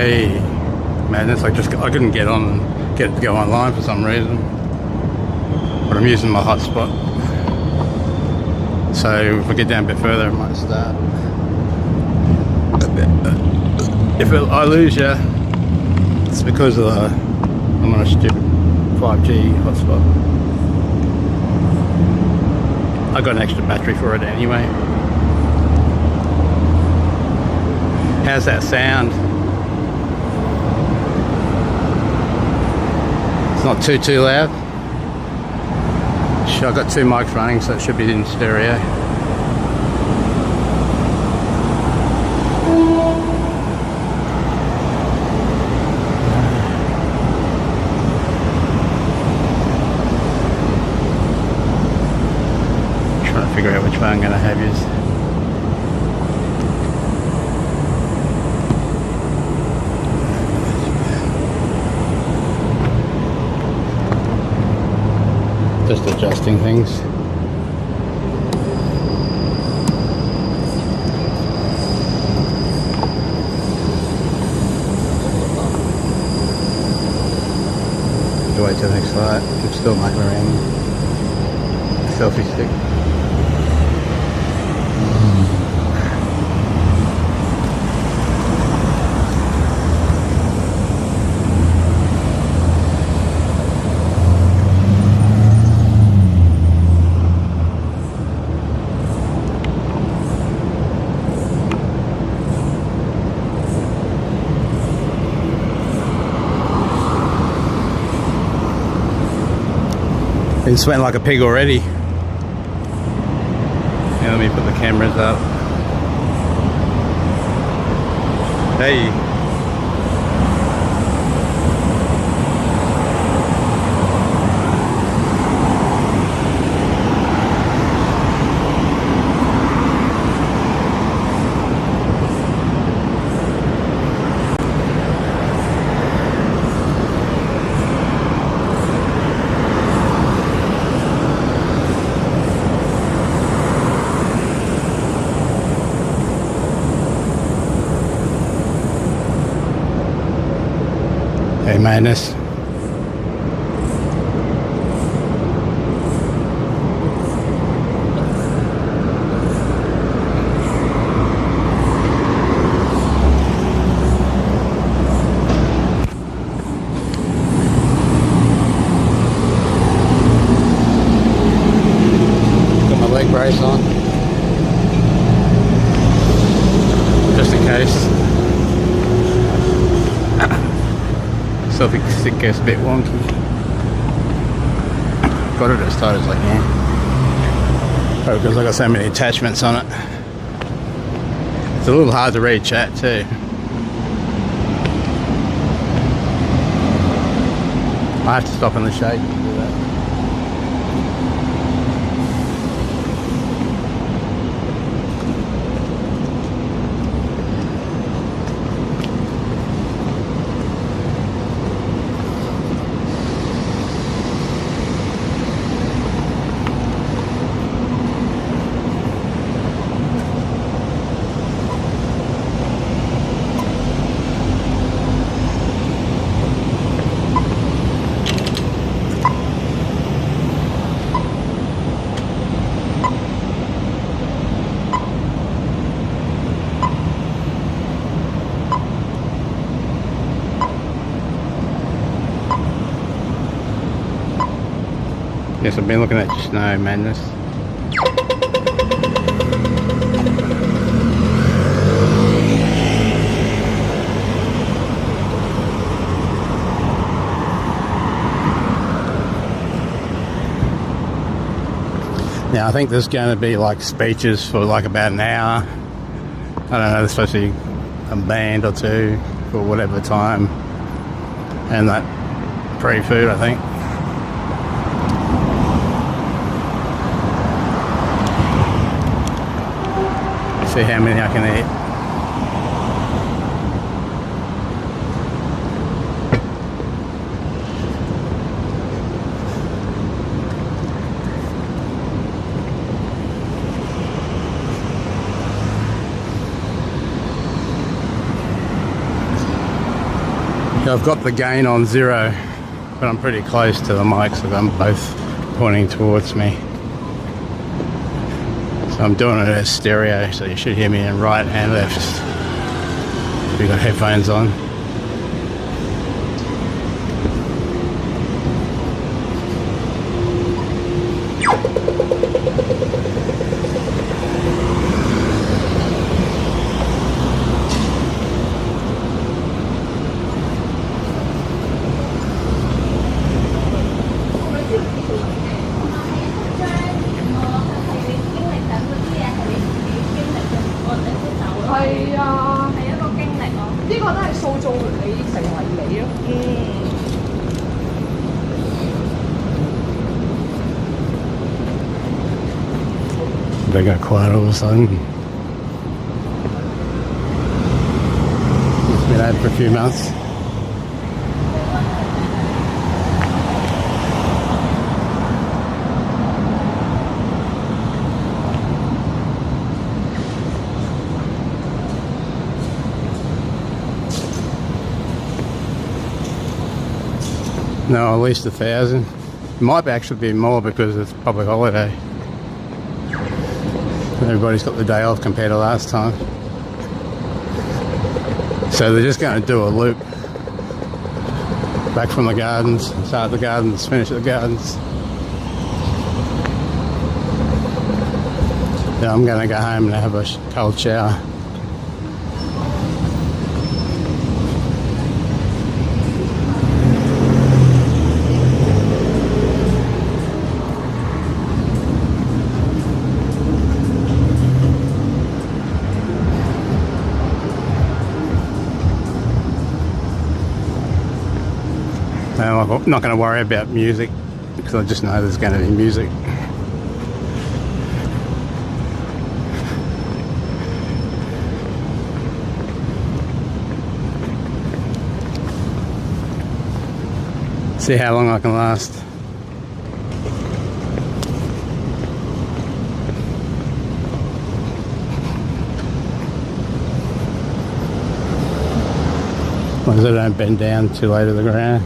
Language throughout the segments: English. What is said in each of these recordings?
Hey, madness! I couldn't get it to go online for some reason, but I'm using my hotspot. So if I get down a bit further, it might start. If I lose you, it's because of I'm on a stupid 5G hotspot. I got an extra battery for it anyway. How's that sound? It's not too loud. I've got two mics running, so it should be in stereo. Trying to figure out which way I'm going to have you. Just adjusting things. Wait till the next light. I'm still mucking around. Selfie stick. Been sweating like a pig already. Now let me put the cameras up. Hey. Hey, madness. Got my leg brace on, just in case. Selfie stick gets a bit wonky. Got it as tight as I can. Oh, because I got so many attachments on it. It's a little hard to read chat too. I have to stop in the shade to do that. Yes, I've been looking at snow, madness. Now I think there's going to be like speeches for like about an hour. I don't know, there's supposed to be a band or two for whatever time. And that free food, I think. See how many I can eat. I've got the gain on 0, but I'm pretty close to the mic, so I'm both pointing towards me. So I'm doing it as stereo, so you should hear me in right and left if you've got headphones on. They got quiet all of a sudden. It's been out for a few months. No, at least 1,000. It might actually be more because it's public holiday. Everybody's got the day off compared to last time. So they're just going to do a loop back from the gardens, start at the gardens, finish at the gardens. Then I'm going to go home and have a cold shower. I'm not going to worry about music because I just know there's going to be music. See how long I can last. As long as I don't bend down too low to the ground.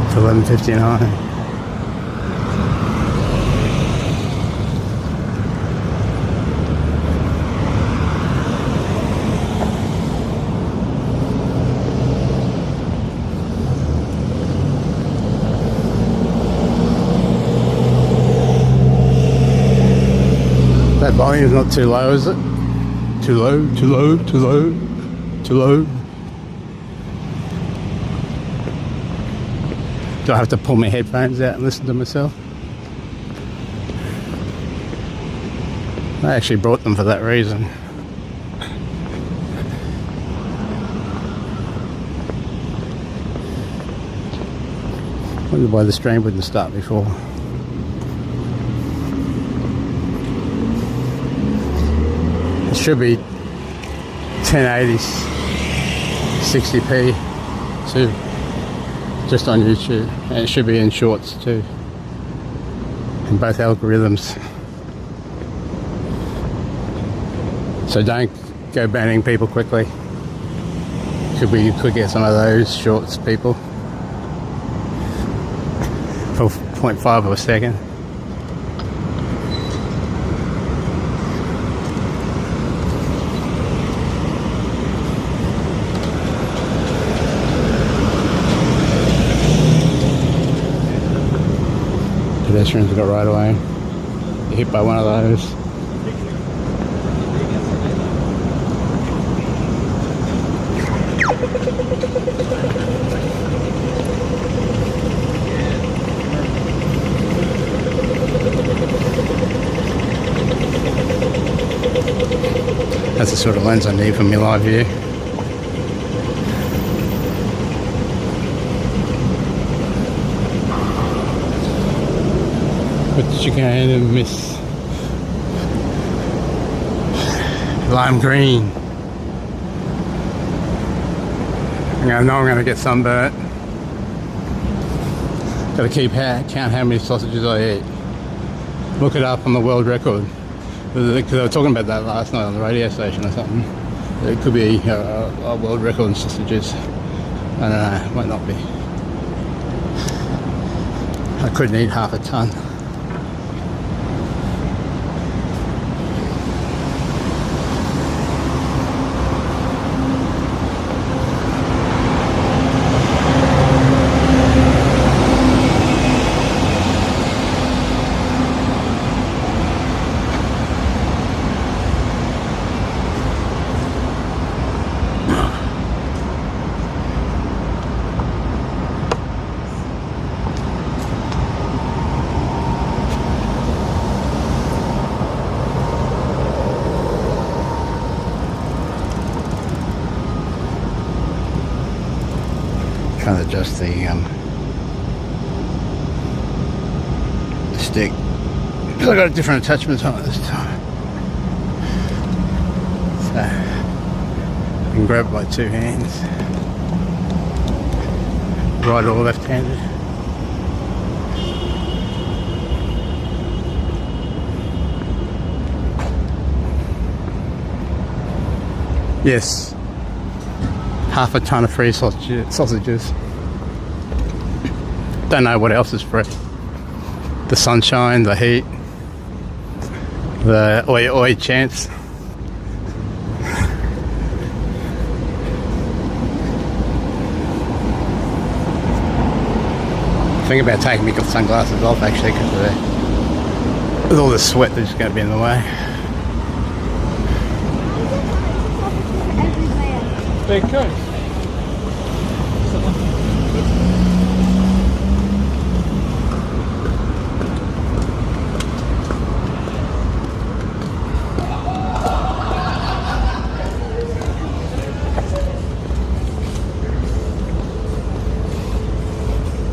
It's 11:59. That volume's not too low, is it? Too low, too low, too low, too low. Do I have to pull my headphones out and listen to myself? I actually brought them for that reason. I wonder why the stream wouldn't start before. It should be 1080 60p too, just on YouTube, and it should be in shorts too, in both algorithms. So don't go banning people quickly. You could get some of those shorts people for 0.5 of a second. Pedestrians got right away. You're hit by one of those. That's the sort of lens I need for my live view. With the chicken and miss lime green. I know I'm going to get sunburnt. Got to keep count how many sausages I eat. Look it up on the world record. Because they were talking about that last night on the radio station or something. It could be a world record in sausages. I don't know, it might not be. I couldn't eat half a ton. Trying to adjust the stick because I got different attachments on it this time, so I can grab it by two hands, right or left-handed. Yes. Half a ton of free sausages. Don't know what else is free. The sunshine, the heat, the oi chance. Think about taking my sunglasses off actually because with all the sweat that's going to be in the way. Big coat.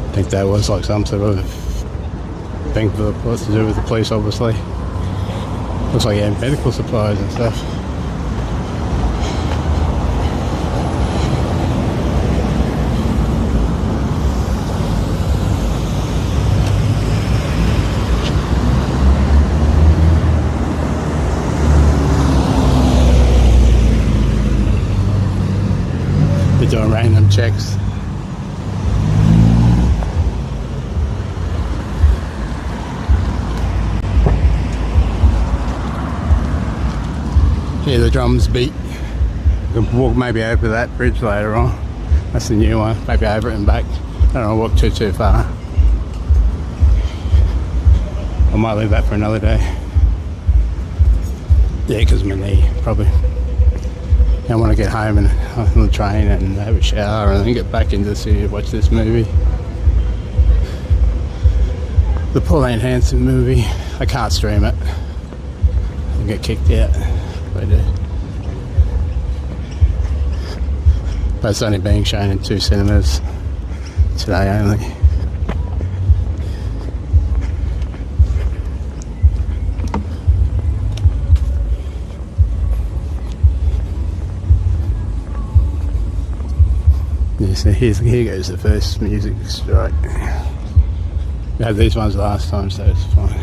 I think that was like some sort of thing for what's to do with the police, obviously. Looks like he had medical supplies and stuff. They're doing random checks. Yeah, the drums beat. We can walk maybe over that bridge later on. That's the new one. Maybe over it and back. I don't want to walk too far. I might leave that for another day. Yeah, because my knee probably. I want to get home and on the train and have a shower and then get back into the city to watch this movie. The Pauline Hanson movie. I can't stream it. I'll get kicked out. I do. But it's only being shown in 2 cinemas today only. Yeah, so here goes the first music strike. We had these ones last time, so it's fine.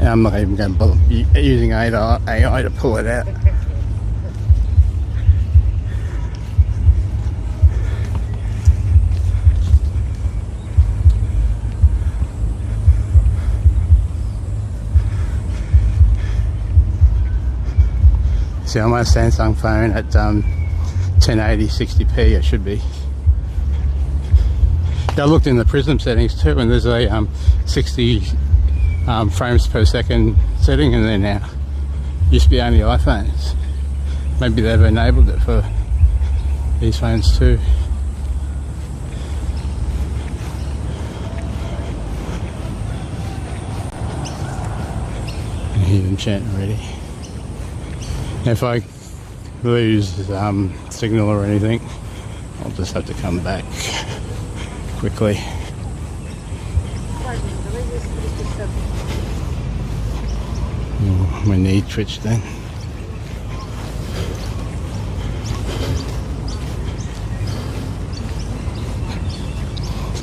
And I'm not even going to bother using AI to pull it out. See, I'm on a Samsung phone at 1080 60p. It should be. I looked in the prism settings too, and there's a 60 frames per second setting in there now. Used to be only iPhones. Maybe they've enabled it for these phones too. I hear them chanting already. If I lose signal or anything, I'll just have to come back quickly. My knee twitched then.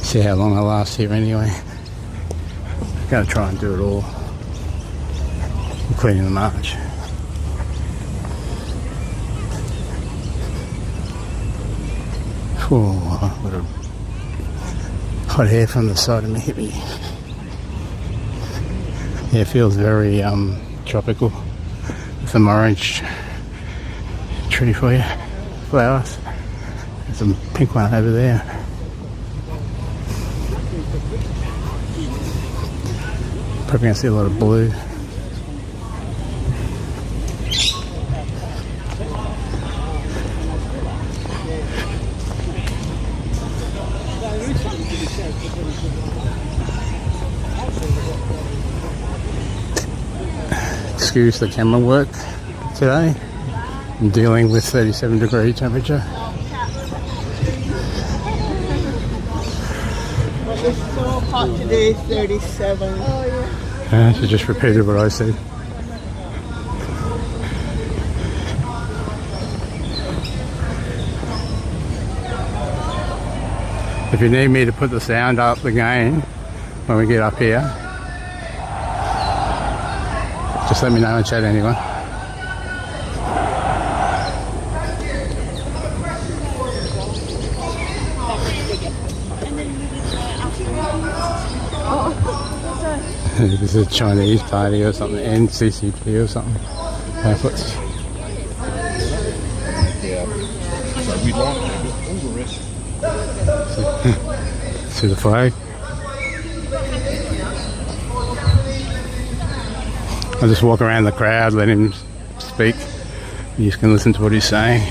See how long I last here anyway. Gonna try and do it all, including the march. Oh, a little hot air from the side of my hippie. Yeah, it feels very tropical. Some orange tree for you, flowers. There's some pink one over there. Probably gonna see a lot of blue. Excuse the camera work today. I'm dealing with 37-degree temperature. It's so hot today, 37. Oh, yeah. She just repeated what I said. If you need me to put the sound up again when we get up here, just let me know and chat anyway. This is a Chinese party or something, NCCP or something. Pamphlets. Yeah. So we'd like to, but all the rest. See the flag? I'll just walk around the crowd, let him speak. You just can listen to what he's saying.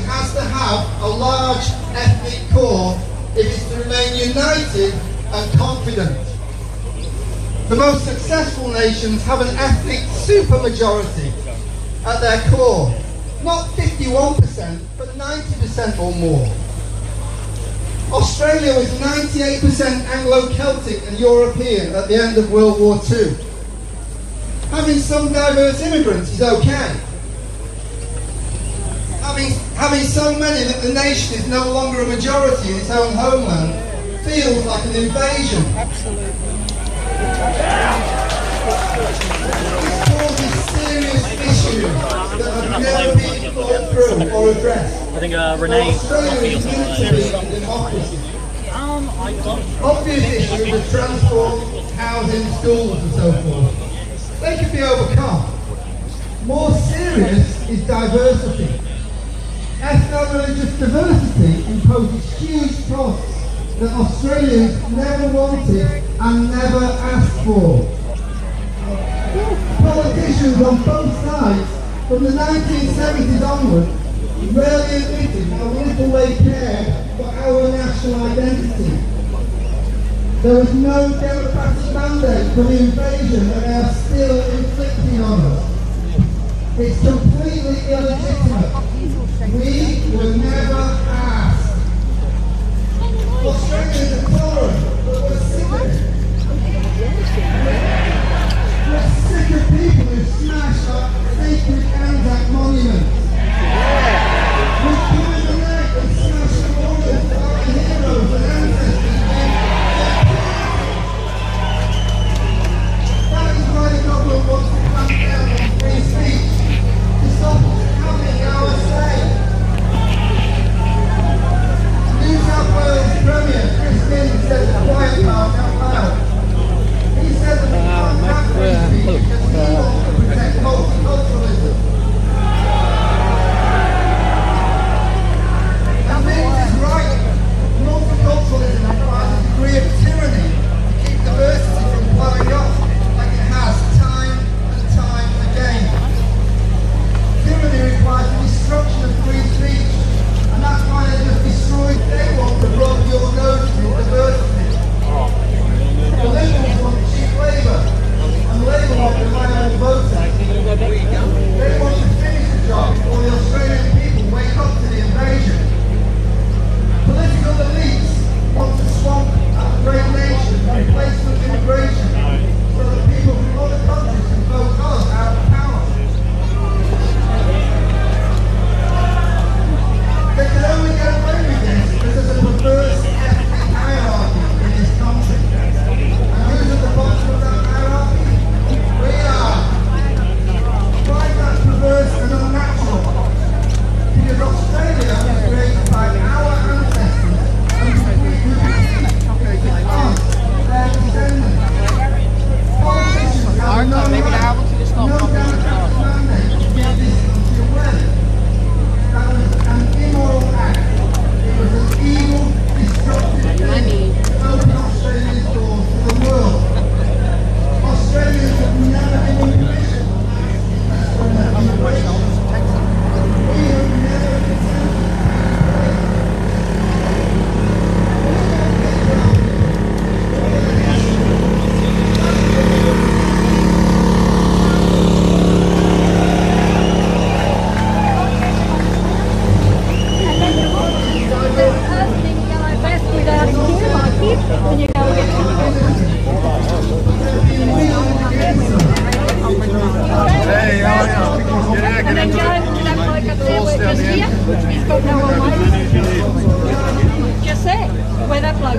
Has to have a large ethnic core if it's to remain united and confident. The most successful nations have an ethnic supermajority at their core. Not 51%, but 90% or more. Australia was 98% Anglo-Celtic and European at the end of World War II. Having some diverse immigrants is okay. Having so many that the nation is no longer a majority in its own homeland feels like an invasion. Absolutely. This causes serious issues that have never been thought through or addressed. I think Renee. Australia is meant to be a democracy. Obvious issues of transport, housing, schools and so forth. They can be overcome. More serious is diversity. Ethno-religious diversity imposes huge costs that Australians never wanted and never asked for. Politicians on both sides, from the 1970s onward, rarely admitted how little they cared for our national identity. There was no democratic mandate for the invasion that they are still inflicting on us. It's completely illegitimate. We were never asked. Australians are tolerant, but we're sick of it. We're sick of people who smash our sacred Anzac monuments. We're coming the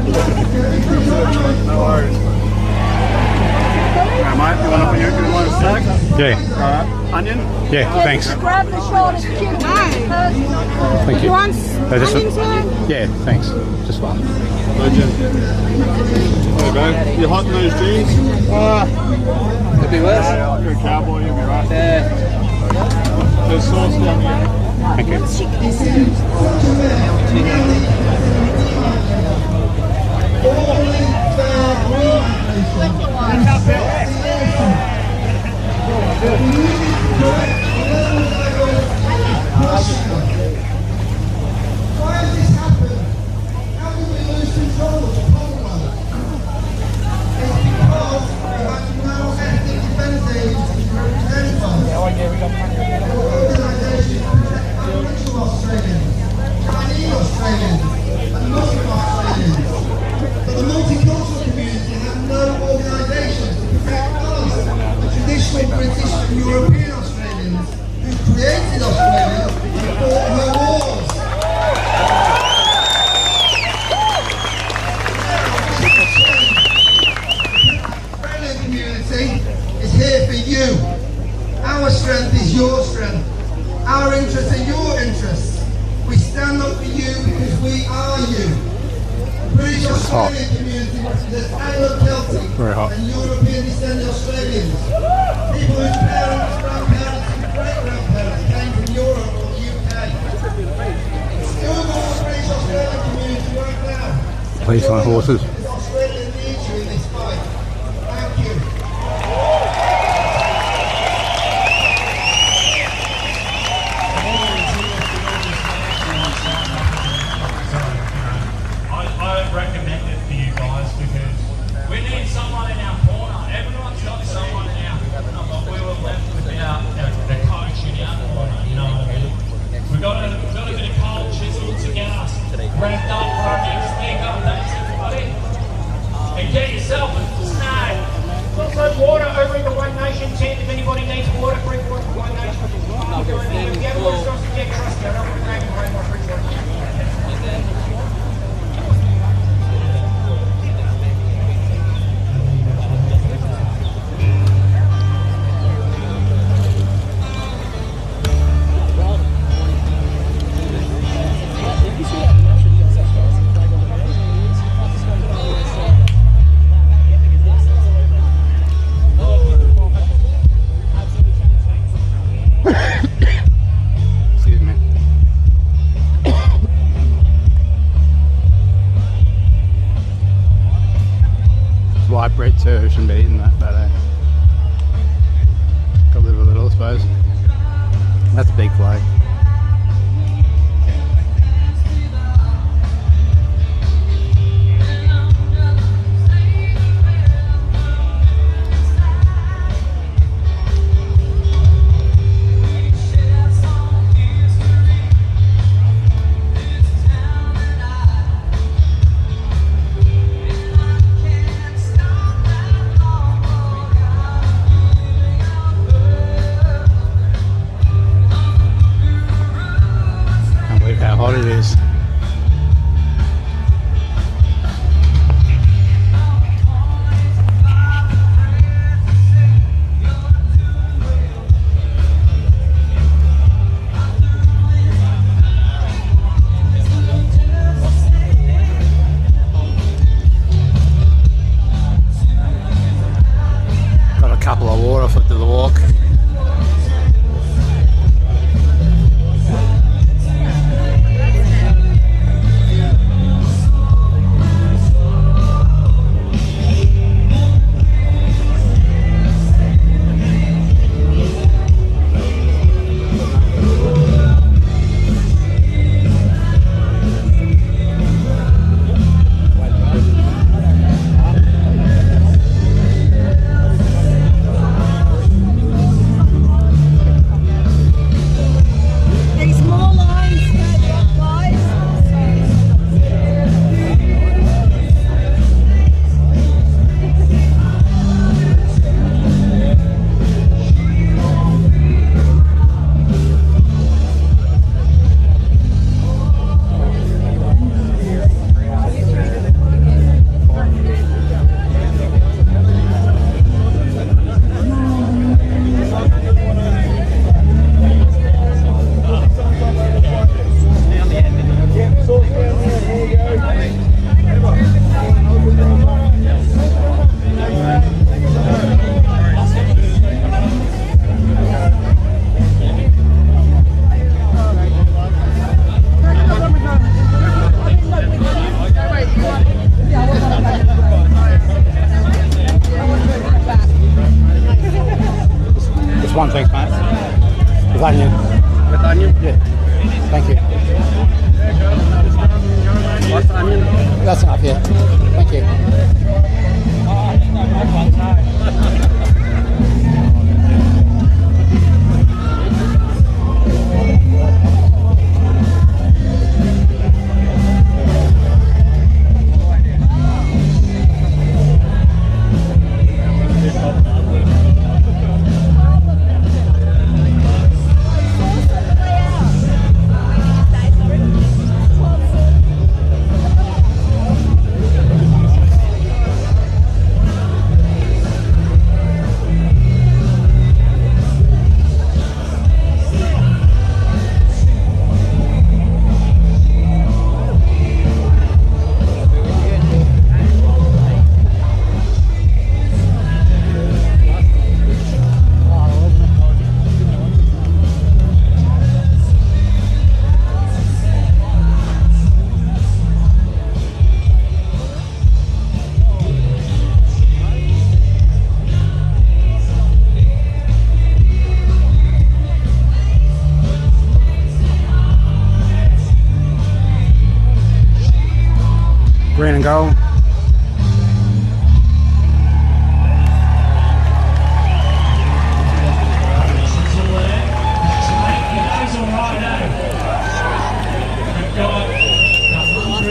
No worries. Alright, mate, you want a snack? Yeah. Alright, onion? Yeah, thanks. Grab the shortest cube. Thank you. You want Just onions here? yeah, thanks. Just one. Legend. Hey, bro. You hot in those jeans? Could be worse. You're a cowboy, you'll be right. Yeah. There's sauce down here. Thank you. Why has this happened? How did we lose control of the Commonwealth? It's because we had no ethnic defence agency to represent us. Organisations protect Aboriginal Australians, Chinese Australians, and Muslim Australians. But the multicultural community had no organisation to protect us, the traditional British and European Australians who created Australia and fought her wars. Australian community is here for you. Our strength is your strength. Our interests are your interests. We stand up for you because we are you. The British hot. Australian community represents Anglo-Celtic Very hot. and European descended Australians. People whose parents, grandparents and great-grandparents came from Europe or the UK. Google the British Australian community right now. Police on horses. Because Australia needs you in this fight. Thank you. I recommend it for you guys because we need someone in our corner. Everyone's got someone in our corner, but we were left without the coach in our corner, you know what I mean? We've got a bit of cold chisel to get us ramped up for our next big updates, everybody. And get yourself a snack. Also water over in the One Nation tent. If anybody needs water, bring water to One Nation. Get water sauce and get crusty. I don't want to drag and bring my free water. Excuse me. It's white bread too, shouldn't be eating that, but got to live a little, I suppose. That's a big flag. Just one, thanks, mate. With onion. With onion? Yeah. Thank you. What's onion? That's enough, yeah. Thank you. Green and gold.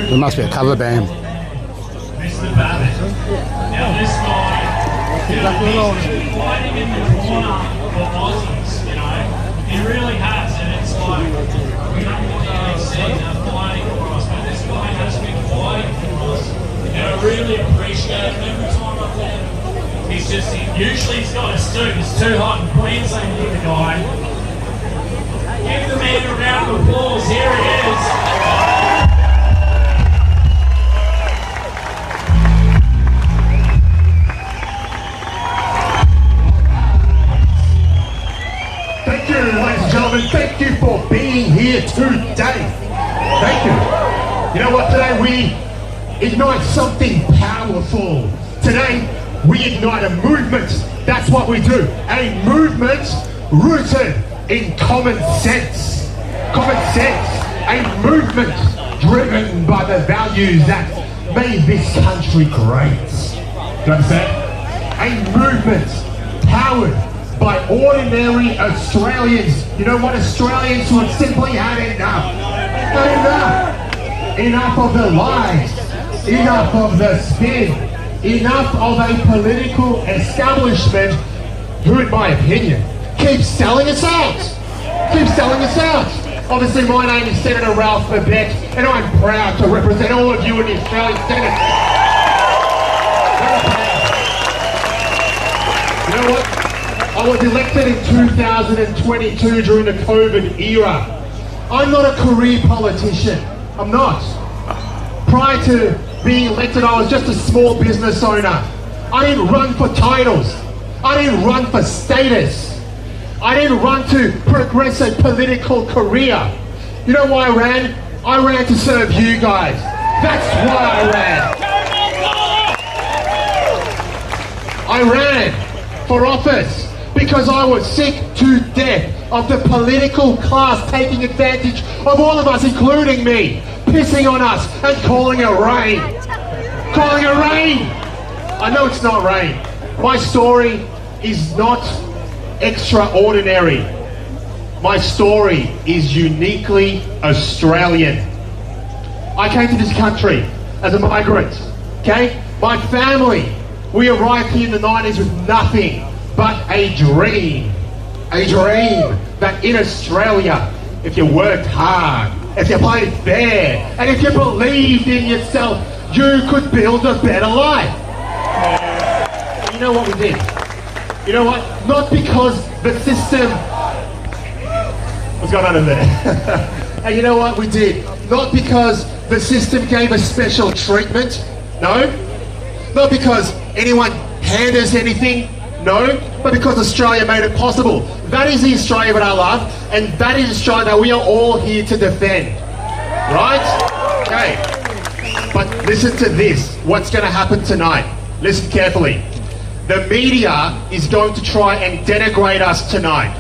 There must be a cover band. Mr. Babbitt. Now this guy, he's been fighting in the corner for Aussies, you know. He really has, and it's like, we don't really see that fighting for us, but this guy has been fighting for us. And I really appreciate it every time I let him. Usually he's got a suit, it's too hot in Queensland with the guy. Give the man a round of applause, here he is. Thank you, ladies and gentlemen. Thank you for being here today. Thank you. You know what? Today we ignite something powerful. Today we ignite a movement. That's what we do. A movement rooted in common sense. Common sense. A movement driven by the values that made this country great. Do you understand? A movement powered by ordinary Australians. You know what? Australians who have simply had enough. Enough. Enough of the lies. Enough of the spin. Enough of a political establishment who, in my opinion, keeps selling us out. Keeps selling us out. Obviously, my name is Senator Ralph Babette, and I'm proud to represent all of you in the Australian Senate. You know what? I was elected in 2022 during the COVID era. I'm not a career politician. I'm not. Prior to being elected, I was just a small business owner. I didn't run for titles. I didn't run for status. I didn't run to progress a political career. You know why I ran? I ran to serve you guys. That's why I ran. I ran for office because I was sick to death of the political class taking advantage of all of us, including me, pissing on us and calling it rain. Calling it rain! I know it's not rain. My story is not extraordinary. My story is uniquely Australian. I came to this country as a migrant, okay? My family, we arrived here in the 90s with nothing but a dream. A dream that in Australia, if you worked hard, if you played fair, and if you believed in yourself, you could build a better life. You know what we did? You know what? Not because the system... What's going on in there? And you know what we did? Not because the system gave us special treatment. No. Not because anyone handed us anything. No. But because Australia made it possible. That is the Australia that I love, and that is Australia that we are all here to defend. Right? Okay. But listen to this. What's going to happen tonight? Listen carefully. The media is going to try and denigrate us tonight.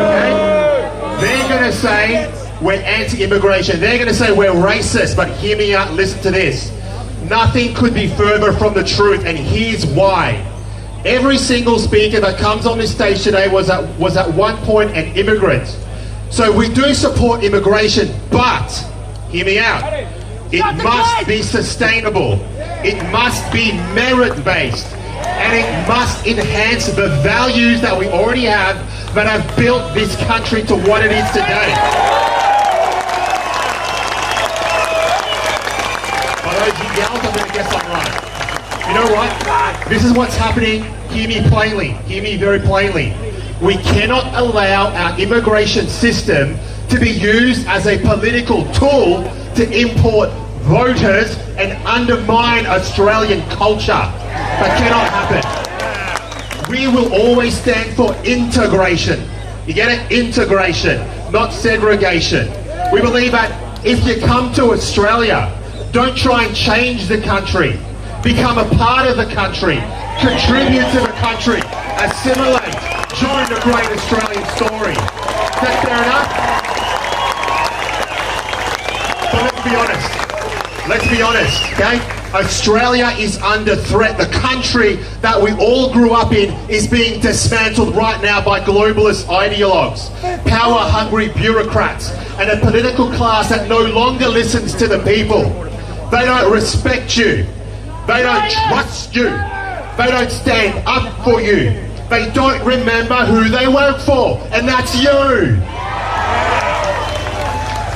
Okay? They're going to say we're anti-immigration. They're going to say we're racist. But hear me out. Listen to this. Nothing could be further from the truth, and here's why. Every single speaker that comes on this stage today was at one point an immigrant. So we do support immigration, but hear me out. It must be sustainable. It must be merit-based. And it must enhance the values that we already have that have built this country to what it is today. By those who yelled, I'm going to guess I'm right. You know what? This is what's happening. Hear me plainly. Hear me very plainly. We cannot allow our immigration system to be used as a political tool to import voters and undermine Australian culture. That cannot happen. We will always stand for integration. You get it? Integration, not segregation. We believe that if you come to Australia, don't try and change the country. Become a part of the country. Contribute to the country. Assimilate. Join the great Australian story. Is that fair enough? But let's be honest. Let's be honest, okay? Australia is under threat. The country that we all grew up in is being dismantled right now by globalist ideologues, power-hungry bureaucrats, and a political class that no longer listens to the people. They don't respect you. They don't trust you. They don't stand up for you. They don't remember who they work for, and that's you.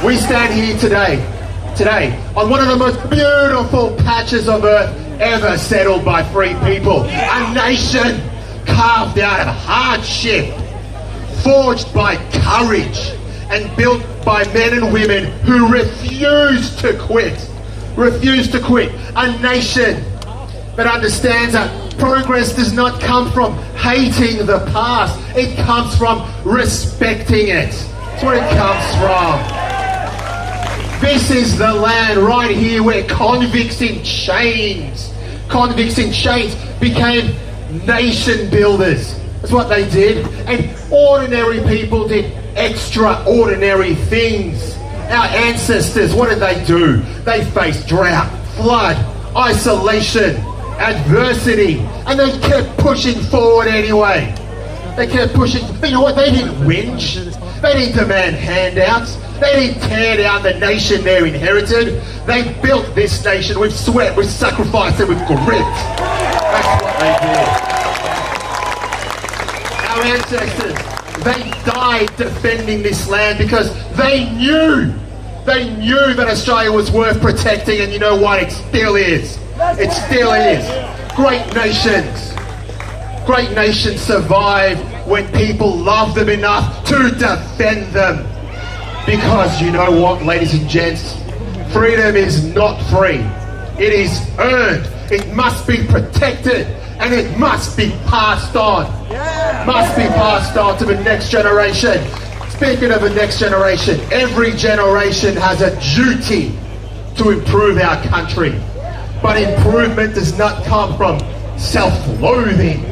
We stand here today on one of the most beautiful patches of earth ever settled by free people. A nation carved out of hardship, forged by courage, and built by men and women who refuse to quit. Refuse to quit. A nation that understands that progress does not come from hating the past. It comes from respecting it. That's where it comes from. This is the land right here where convicts in chains became nation builders. That's what they did. And ordinary people did extraordinary things. Our ancestors, what did they do? They faced drought, flood, isolation, adversity, and they kept pushing forward anyway. They kept pushing. But you know what? They didn't whinge. They didn't demand handouts. They didn't tear down the nation they inherited. They built this nation with sweat, with sacrifice, and with grit. That's what they did. Our ancestors, they died defending this land because they knew that Australia was worth protecting, and you know what? It still is. It still is. Great nations survive when people love them enough to defend them. Because you know what, ladies and gents? Freedom is not free. It is earned. It must be protected, and it must be passed on. Must be passed on to the next generation. Speaking of the next generation, every generation has a duty to improve our country. But improvement does not come from self-loathing.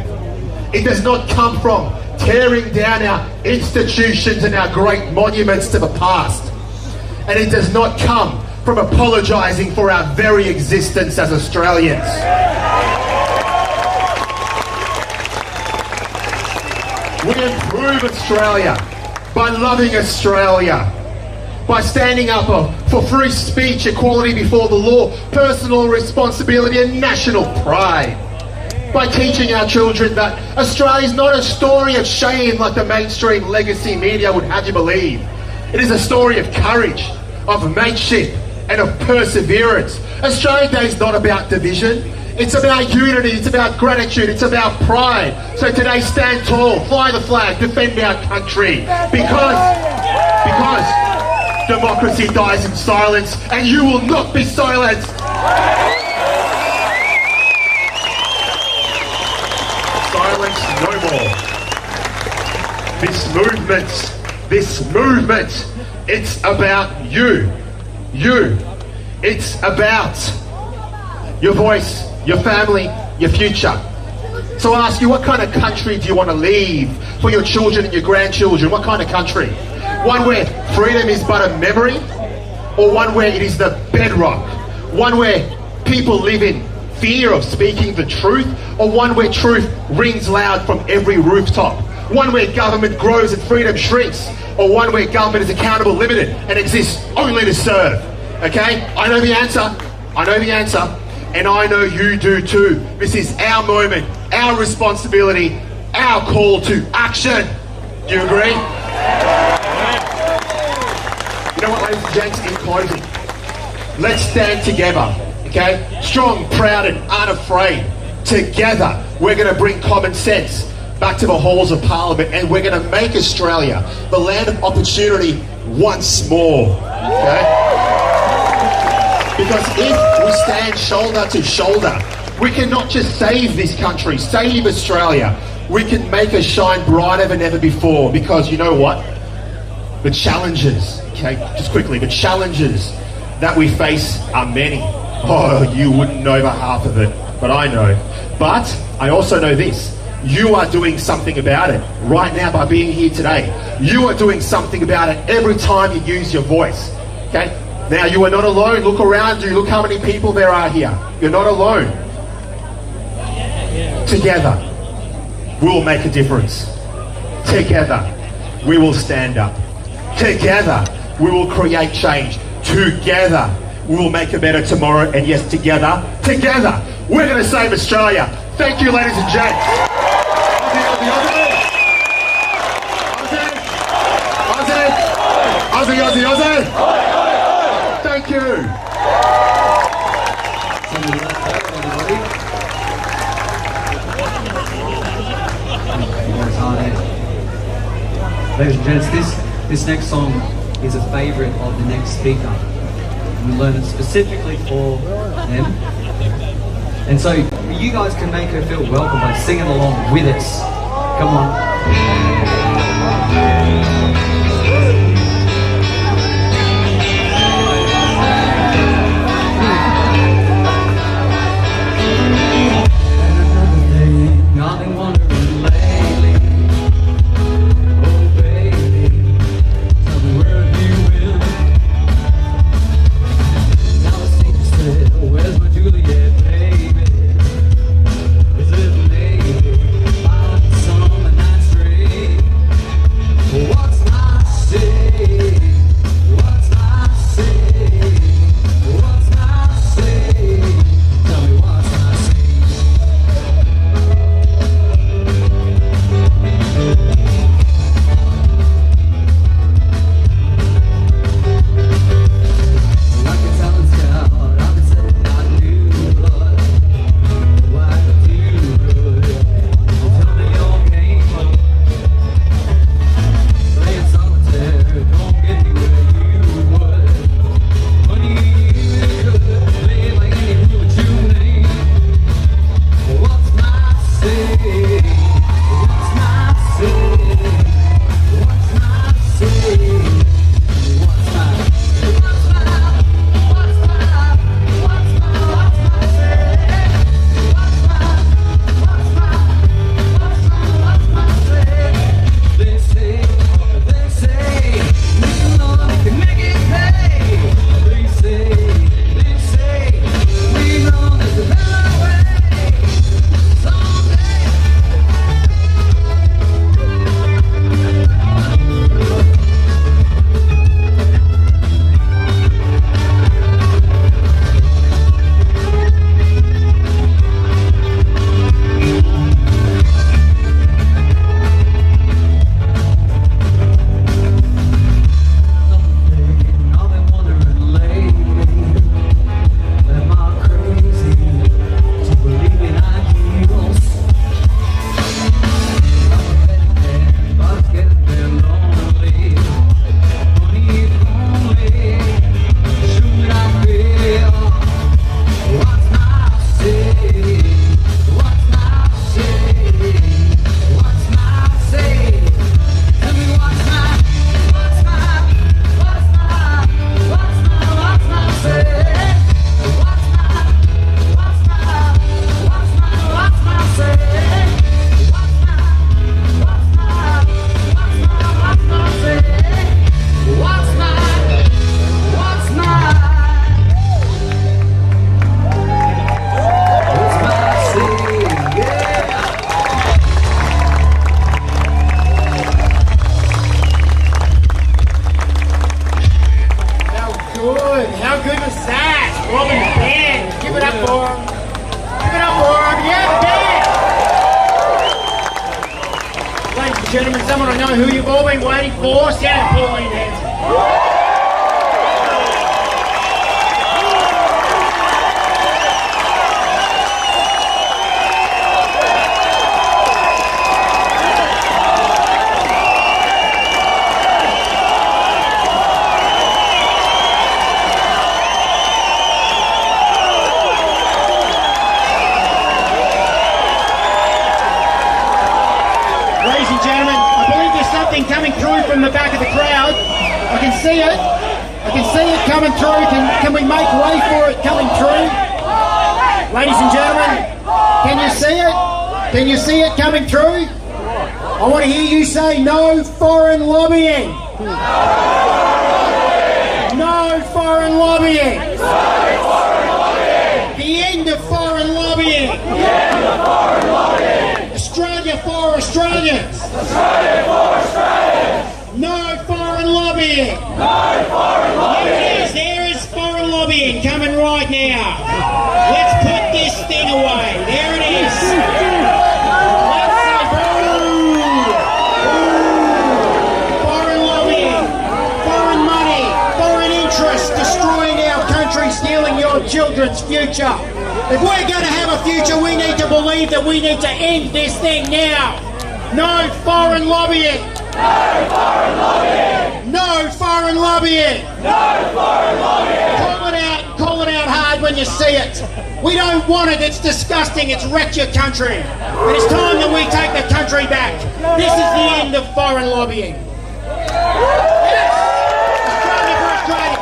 It does not come from tearing down our institutions and our great monuments to the past. And it does not come from apologising for our very existence as Australians. We improve Australia by loving Australia, by standing up for free speech, equality before the law, personal responsibility and national pride. By teaching our children that Australia is not a story of shame like the mainstream legacy media would have you believe. It is a story of courage, of mateship and of perseverance. Australia Day is not about division. It's about unity, it's about gratitude, it's about pride. So today stand tall, fly the flag, defend our country. Because Democracy dies in silence, and you will not be silenced. Silence no more. This movement, it's about you. You. It's about your voice, your family, your future. So I ask you, what kind of country do you want to leave for your children and your grandchildren? What kind of country? One where freedom is but a memory, or one where it is the bedrock? One where people live in fear of speaking the truth, or one where truth rings loud from every rooftop? One where government grows and freedom shrinks, or one where government is accountable, limited, and exists only to serve? Okay? I know the answer. I know the answer. And I know you do too. This is our moment, our responsibility, our call to action. Do you agree? You know what, ladies and gents, in closing, let's stand together, okay? Strong, proud, and unafraid. Together, we're going to bring common sense back to the halls of Parliament, and we're going to make Australia the land of opportunity once more, okay? Because if we stand shoulder to shoulder, we can not just save this country, save Australia, we can make us shine brighter than ever before. Because you know what? The challenges, okay, just quickly, the challenges that we face are many. Oh, you wouldn't know the half of it, but I know. But I also know this. You are doing something about it right now by being here today. You are doing something about it every time you use your voice, okay? Now, you are not alone. Look around you. Look how many people there are here. You're not alone. Together, we'll make a difference. Together, we will stand up. Together, we will create change. Together, we will make a better tomorrow. And yes, together, we're going to save Australia. Thank you, ladies and gents. Aussie. Thank you. Ladies and gents, this next song is a favourite of the next speaker. We learned it specifically for them. And so you guys can make her feel welcome by singing along with us. Come on. I've been wondering lately, oh baby, tell me where have you been? Now it seems that, where's my Juliet, baby? Is it maybe, found some a nice dream? What's for him. Give it up for him. Yeah, Dan. Ladies and gentlemen, someone I know who you've all been waiting for. Senator Pauline Hanson. Coming through from the back of the crowd. I can see it. I can see it coming through. Can we make way for it coming through? Ladies and gentlemen, can you see it? Can you see it coming through? I want to hear you say no foreign lobbying. No foreign lobbying. The end of foreign lobbying. Australia for Australians. Australia for Australians. No foreign lobbying. No foreign lobbying. There is foreign lobbying coming right now. Let's put this thing away. There it is. Let's say foreign lobbying, foreign money, foreign interests destroying our country, stealing your children's future. If we're going to have a future, we need to believe that we need to end this thing now. No foreign lobbying. No foreign lobbying. No foreign lobbying. No foreign lobbying. Call it out hard when you see it. We don't want it. It's disgusting. It's wrecked your country. And it's time that we take the country back. This is the end of foreign lobbying. Yes. Australia for Australia.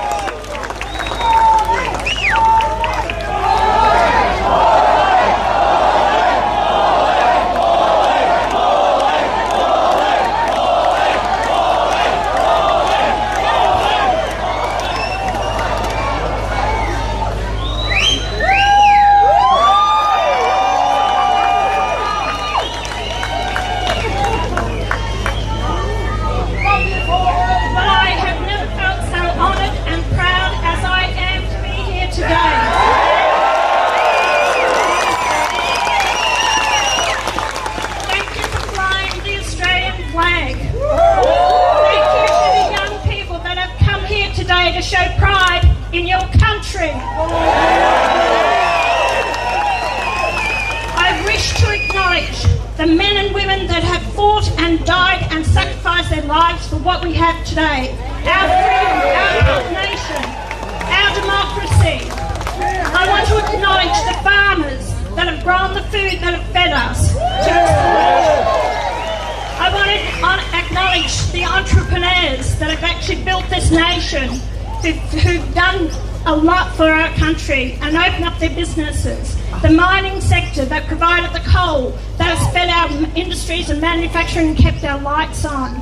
What we have today, our freedom, our nation, our democracy. I want to acknowledge the farmers that have grown the food that have fed us. I want to acknowledge the entrepreneurs that have actually built this nation, who've done a lot for our country and opened up their businesses. The mining sector that provided the coal that has fed our industries and manufacturing and kept our lights on.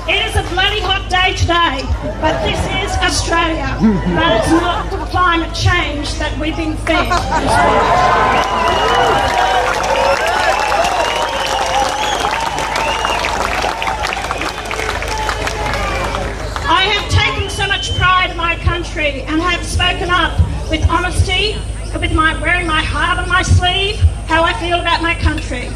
It is a bloody hot day today, but this is Australia. But it's not the climate change that we've been fed. I have taken so much pride in my country and have spoken up with honesty, with wearing my heart on my sleeve, how I feel about my country.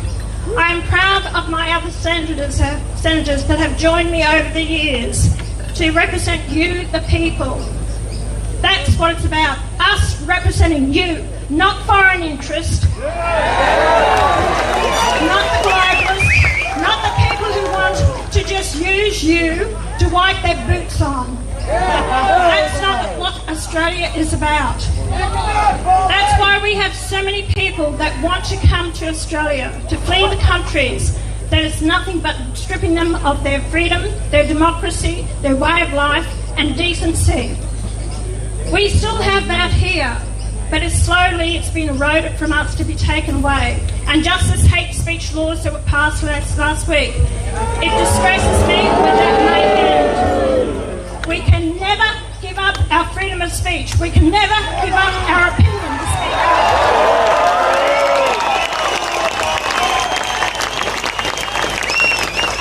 I am proud of my other senators that have joined me over the years to represent you, the people. That's what it's about, us representing you, not foreign interest, not the globalists, not the people who want to just use you to wipe their boots on. That's not what Australia is about. That's why we have so many people that want to come to Australia, to flee the countries that is nothing but stripping them of their freedom, their democracy, their way of life and decency. We still have that here, but it's been eroded from us to be taken away. And just as hate speech laws that were passed last week, it distresses me when that may end. We can never give up our freedom of speech. We can never give up our opinion to speak out.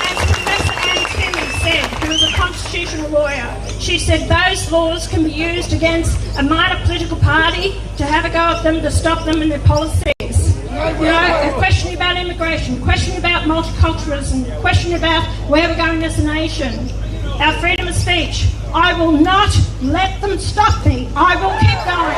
As Professor Anne Timmins said, who was a constitutional lawyer, she She said those laws can be used against a minor political party to have a go at them, to stop them in their policies. You know, a question about immigration, question about multiculturalism, question about where we're going as a nation. Our freedom of speech. I will not let them stop me. I will keep going.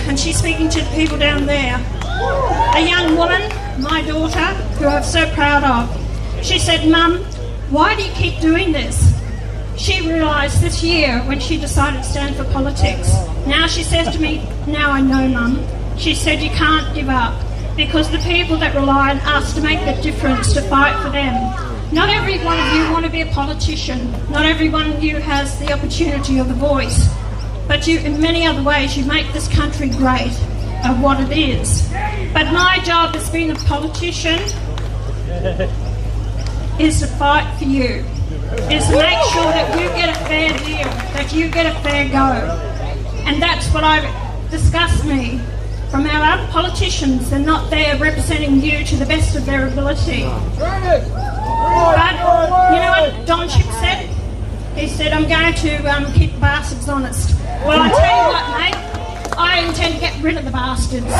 And she's speaking to the people down there. A young woman, my daughter, who I'm so proud of, she said, "Mum, why do you keep doing this?" She realised this year when she decided to stand for politics. Now she says to me, "Now I know, Mum." She said, "You can't give up because the people that rely on us to make the difference, to fight for them." Not every one of you want to be a politician. Not every one of you has the opportunity or the voice. But you, in many other ways, you make this country great of what it is. But my job as being a politician is to fight for you, is to make sure that you get a fair deal, that you get a fair go. And that's what disgusts me from our other politicians. They're not there representing you to the best of their ability. But you know what Don Chick said? He said, "I'm going to keep the bastards honest." Well, I tell you what, mate, I intend to get rid of the bastards.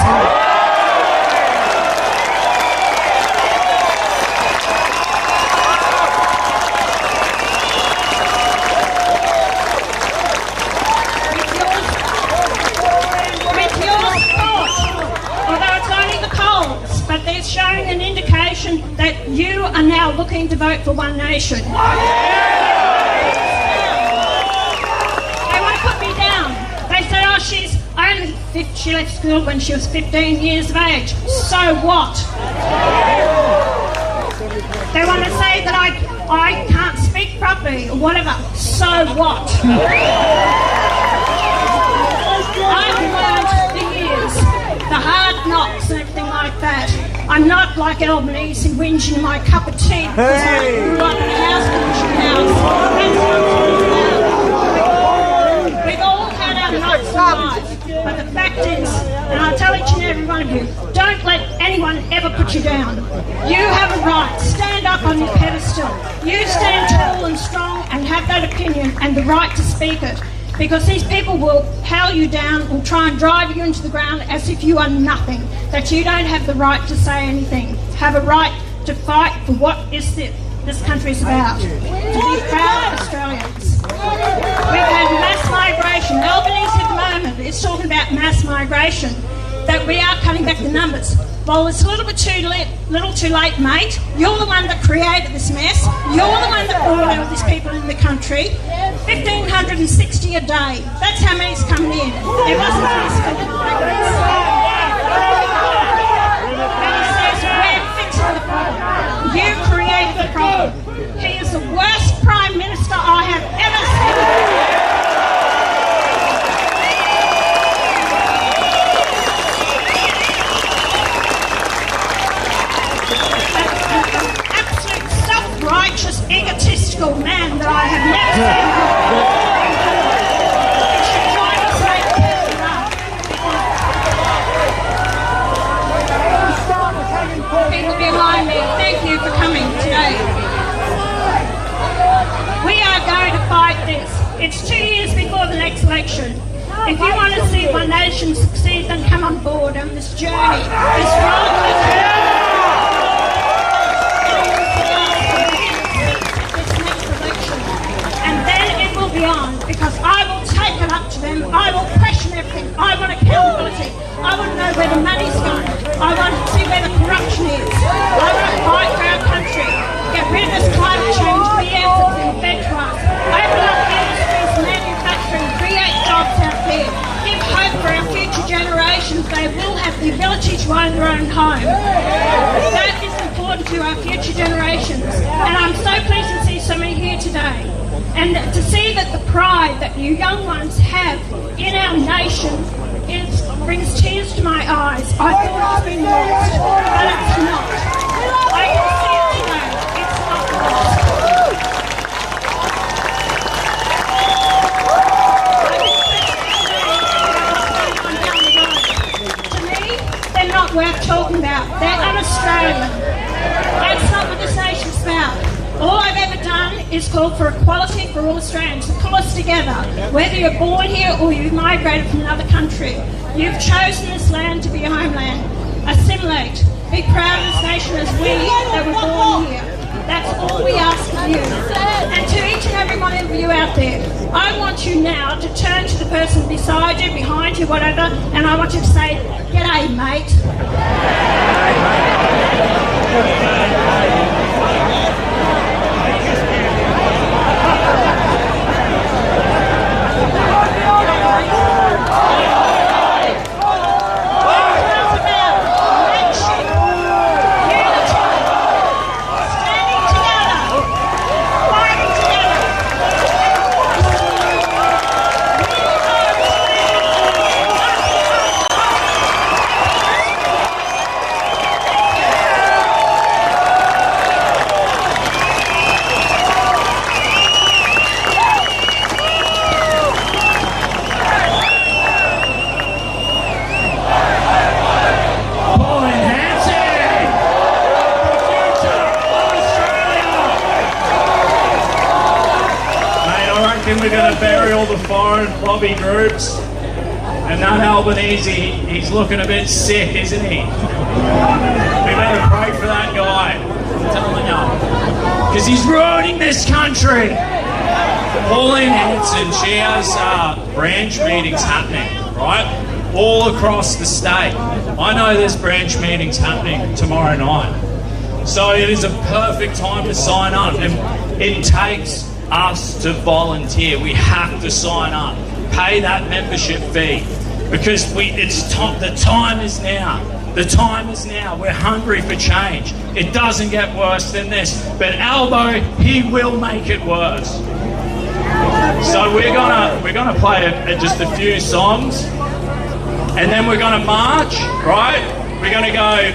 With your support, although it's only the polls, but they're showing an indication that you are now looking to vote for One Nation. She left school when she was 15 years of age. So what? They want to say that I can't speak properly or whatever. So what? I've learned the years, the hard knocks and everything like that. I'm not like Albanese whinging in my cup of tea because I grew up in a house condition house. We've all had our knocks in life. But the fact is, and I tell each and every one of you, don't let anyone ever put you down. You have a right. Stand up on your pedestal. You stand tall and strong and have that opinion and the right to speak it. Because these people will hail you down, will try and drive you into the ground as if you are nothing, that you don't have the right to say anything. Have a right to fight for what is this country is about. To be proud Australians. We've had mass migration. Albanese at the moment is talking about mass migration, that we are cutting back the numbers. Well, it's a little too late, mate. You're the one that created this mess. You're the one that brought all these people in the country. 1,560 a day. That's how many's coming in. There wasn't fiscal migrants. And he says, we're fixing the problem. You created the problem. He is the worst Prime Minister I have ever seen. Righteous, egotistical man that I have never seen. You should try to say people behind me, thank you for coming today. We are going to fight this. It's 2 years before the next election. If you want to see One Nation succeed, then come on board on this journey, this road. On, because I will take it up to them. I will question everything. I want accountability. I want to know where the money's going. I want to see where the corruption is. I want to fight for our country. Get rid of this climate change BS that's been fed to us. Open up industries, manufacturing, create jobs out there. Give hope for our future generations. They will have the ability to own their own home. That is important to our future generations. And I'm so pleased to see so many here today. And to see that the pride that you young ones have in our nation brings tears to my eyes. I thought it was been lost, but it's not. I can see it today. It's not lost. To me, they're not worth talking about. They're un-Australian. That's not what this nation's about. All I've ever done is call for equality for all Australians, to pull us together. Whether you're born here or you've migrated from another country, you've chosen this land to be your homeland. Assimilate. Be proud of this nation as we that were born here. That's all we ask of you. And to each and every one of you out there, I want you now to turn to the person beside you, behind you, whatever, and I want you to say, "G'day, mate." We're going to bury all the foreign lobby groups, and that Albanese, he's looking a bit sick, isn't he? We better pray for that guy, I'm telling you, because he's ruining this country. Pauline Hanson, she has branch meetings happening, right, all across the state. I know there's branch meetings happening tomorrow night, so it is a perfect time to sign up. And it takes us to volunteer. We have to sign up, pay that membership fee, because the time is now. The time is now. We're hungry for change. It doesn't get worse than this, but Albo, he will make it worse. So we're gonna play just a few songs, and then we're gonna march, right? We're gonna go.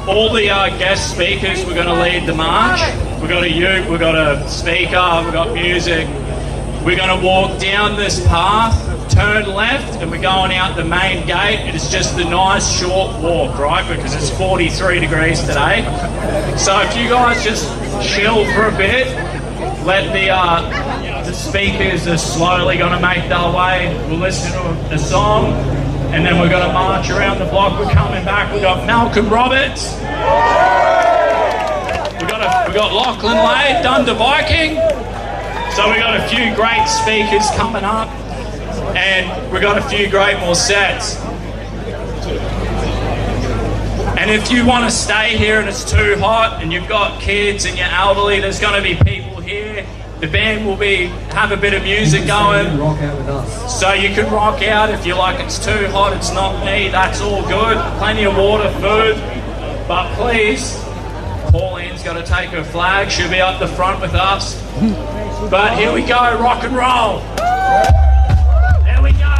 All the guest speakers, we're going to lead the march. We've got a uke, we've got a speaker, we've got music. We're going to walk down this path, turn left, and we're going out the main gate. It is just a nice short walk, right? Because it's 43 degrees today. So if you guys just chill for a bit, let the speakers are slowly going to make their way. We'll listen to a song, and then we're going to march around the block. We're coming back. We've got Malcolm Roberts. We've got Lachlan Lade, Dunder Viking. So we've got a few great speakers coming up, and we've got a few great more sets. And if you want to stay here and it's too hot and you've got kids and you're elderly, there's going to be people here. The band will have a bit of music going. Rock out with us. So you can rock out if you like. It's too hot, it's not me, that's all good. Plenty of water, food. But please, Pauline's got to take her flag. She'll be up the front with us. But here we go, rock and roll. There we go.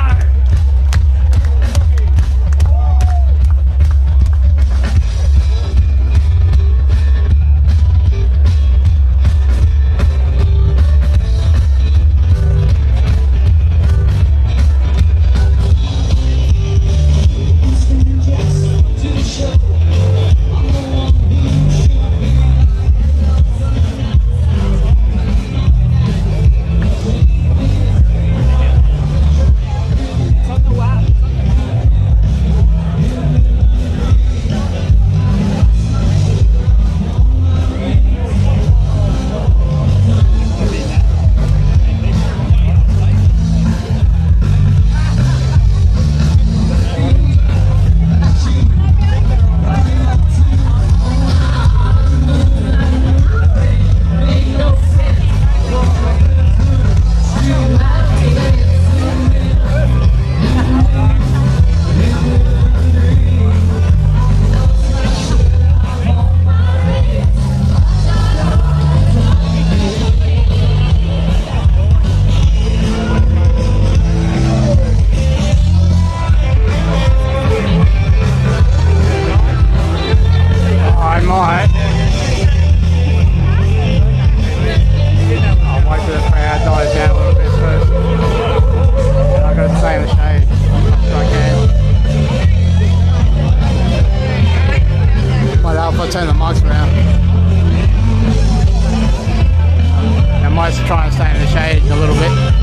tries to try and stay in the shade a little bit.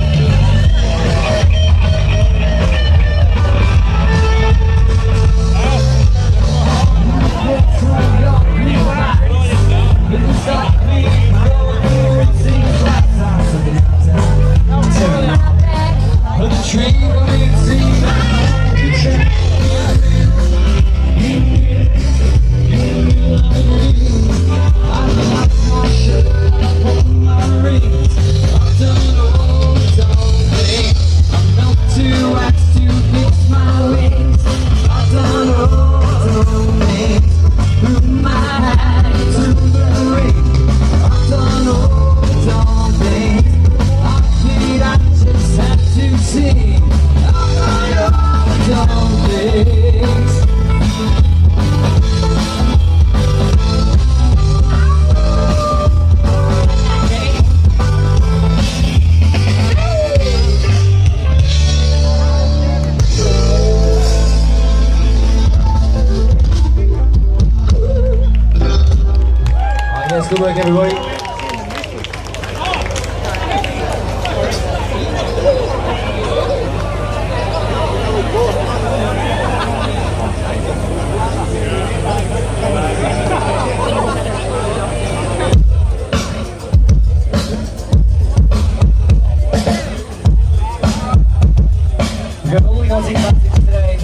Good work, everybody. We've got all the Aussie classics today.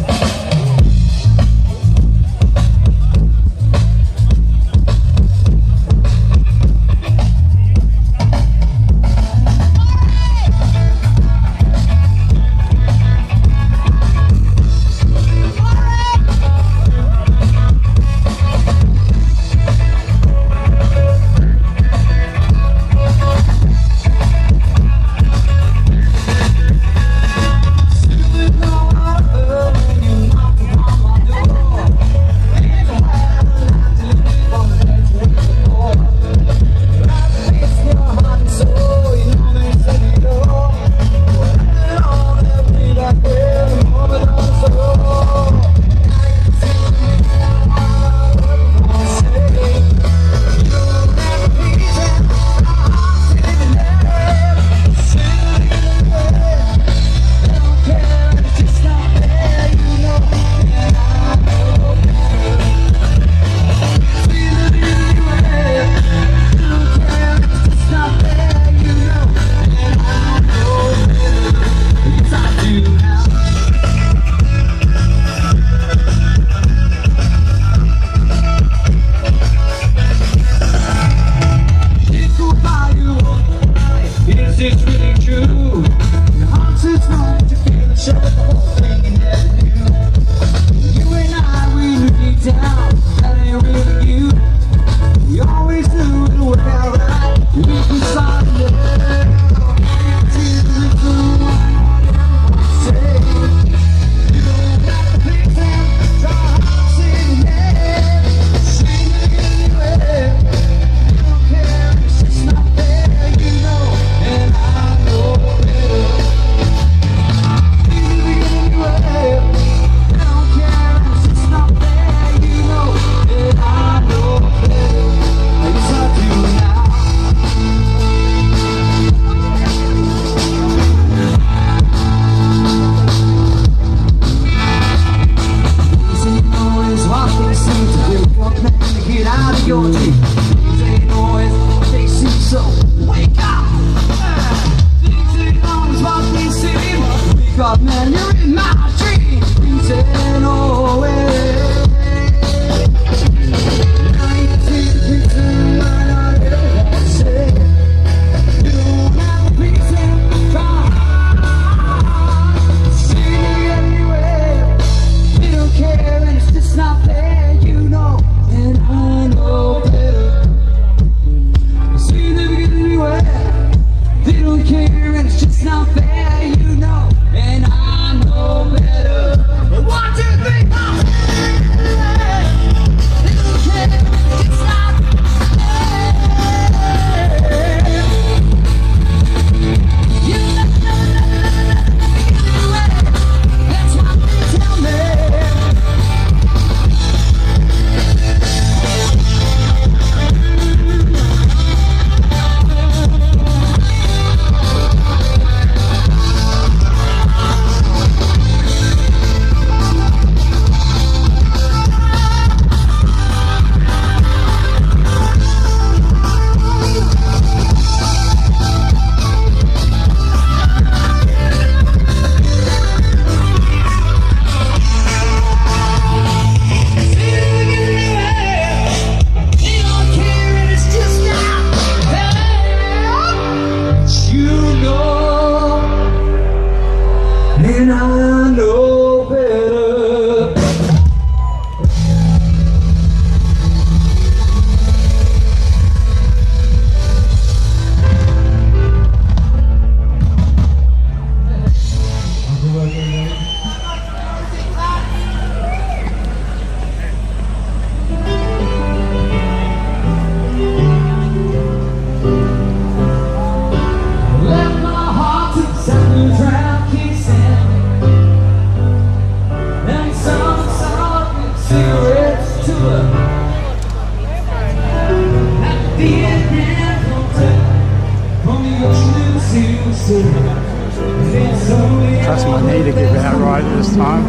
Trust my knee to give out right this time.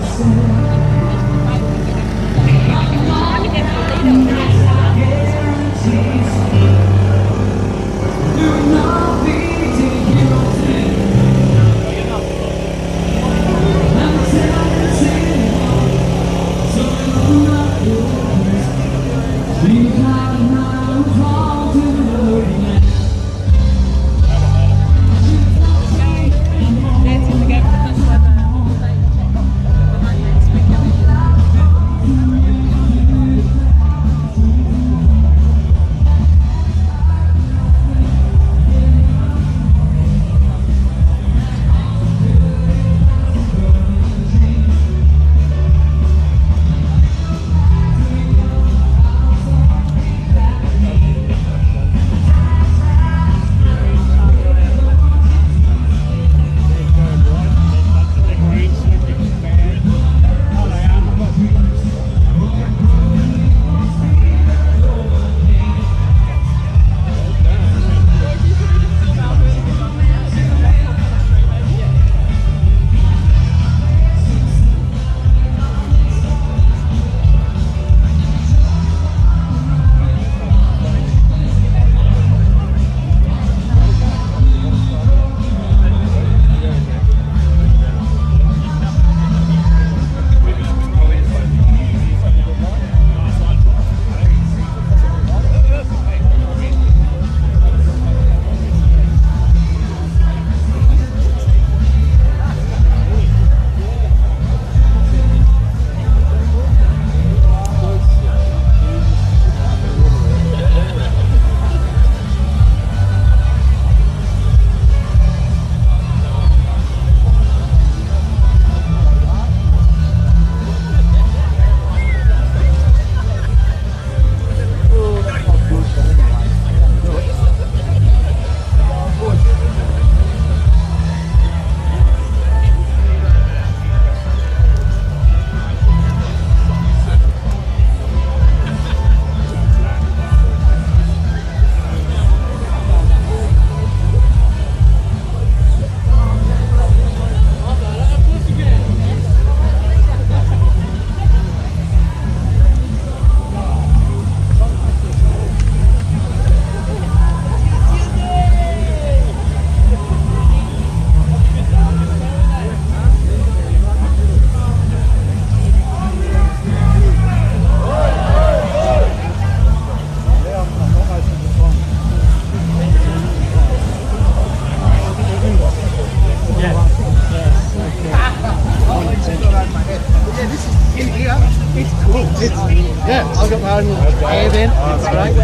Yeah, I've got my own hair then. It's great.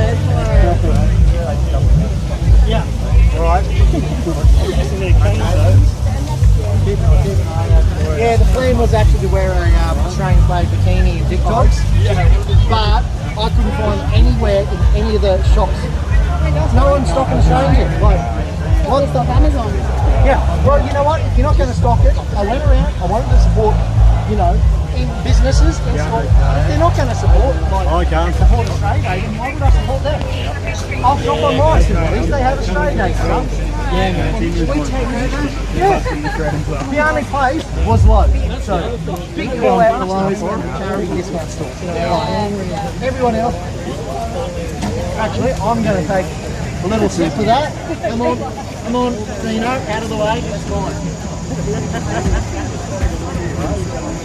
Yeah. All right. Yeah, the plan was actually to wear a Australian flag bikini and dick tops, but I couldn't find anywhere in any of the shops. No one's stocking Australian. Like, what's stock Amazon? Yeah. Well, you know what? If you're not going to stock it, I went around. I wanted to support, you know, in businesses. If they're not going to support, like, support Australia, then why would I support them? I'll shop online. At least they have Australia Day stuff. Yeah, man. Yeah. The only place was Lowe's. So, big call out to Lowe's and charity discount store. Everyone else, actually, I'm going to take a little sip of that. Come on, Dino, out of the way. That's fine.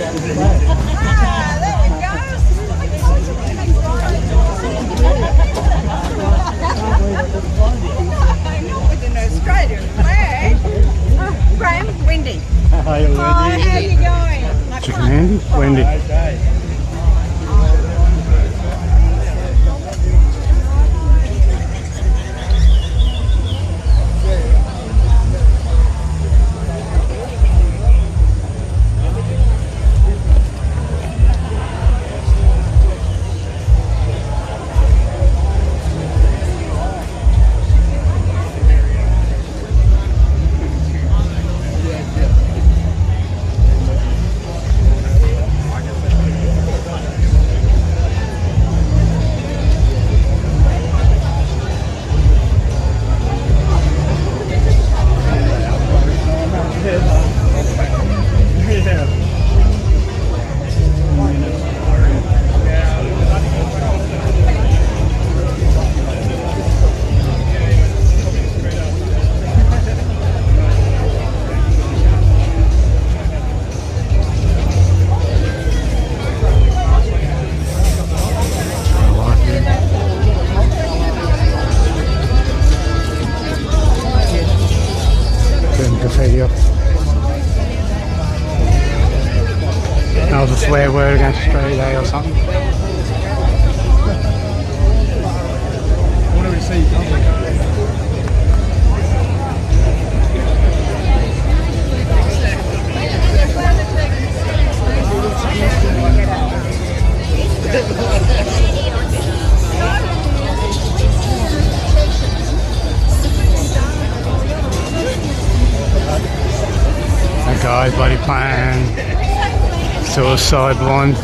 There we go. Not with an Australian flag. Graham, Wendy. Hi, Wendy. Hi, how are you going? Chicken handy? Wendy. video. That was a swear word against Australia Day or something. What do we see? That guy's bloody playing suicide blind.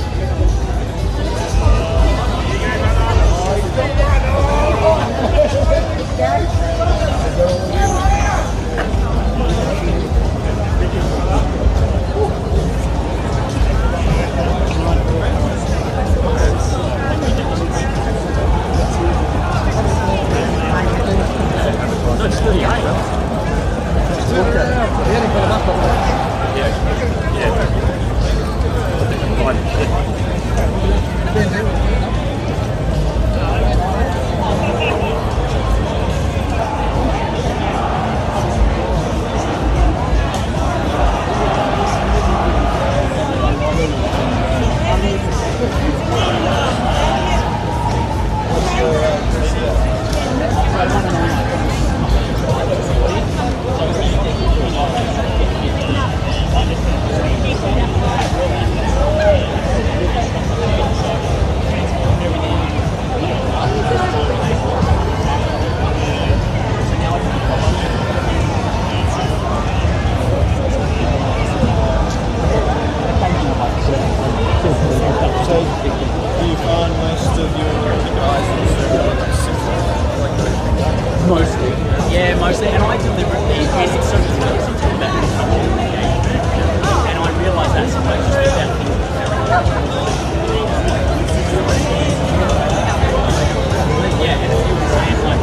Mostly, and I deliberately used some of the message about the couple of engagement, and I realised that's supposed to be about yeah, and if you were saying like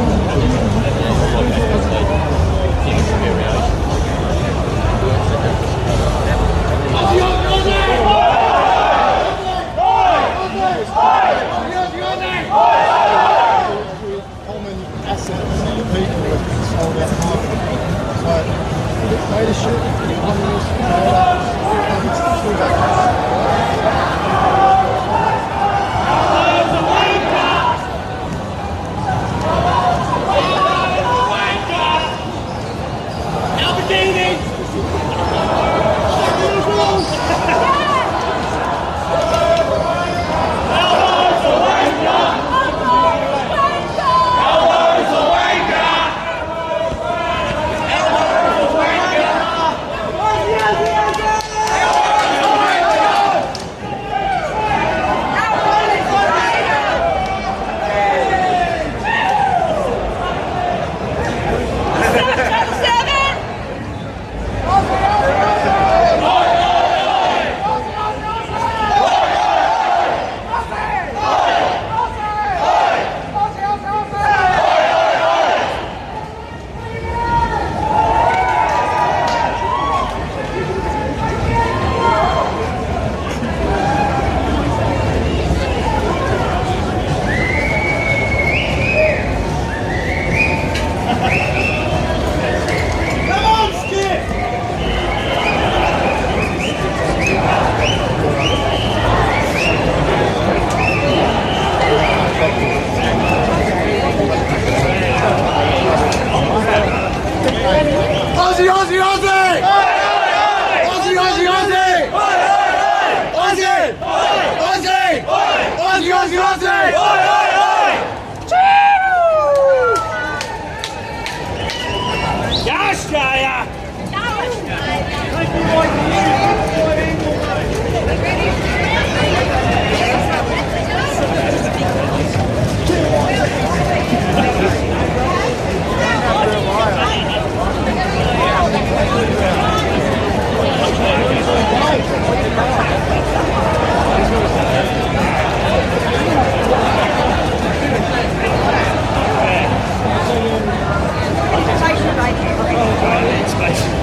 Space.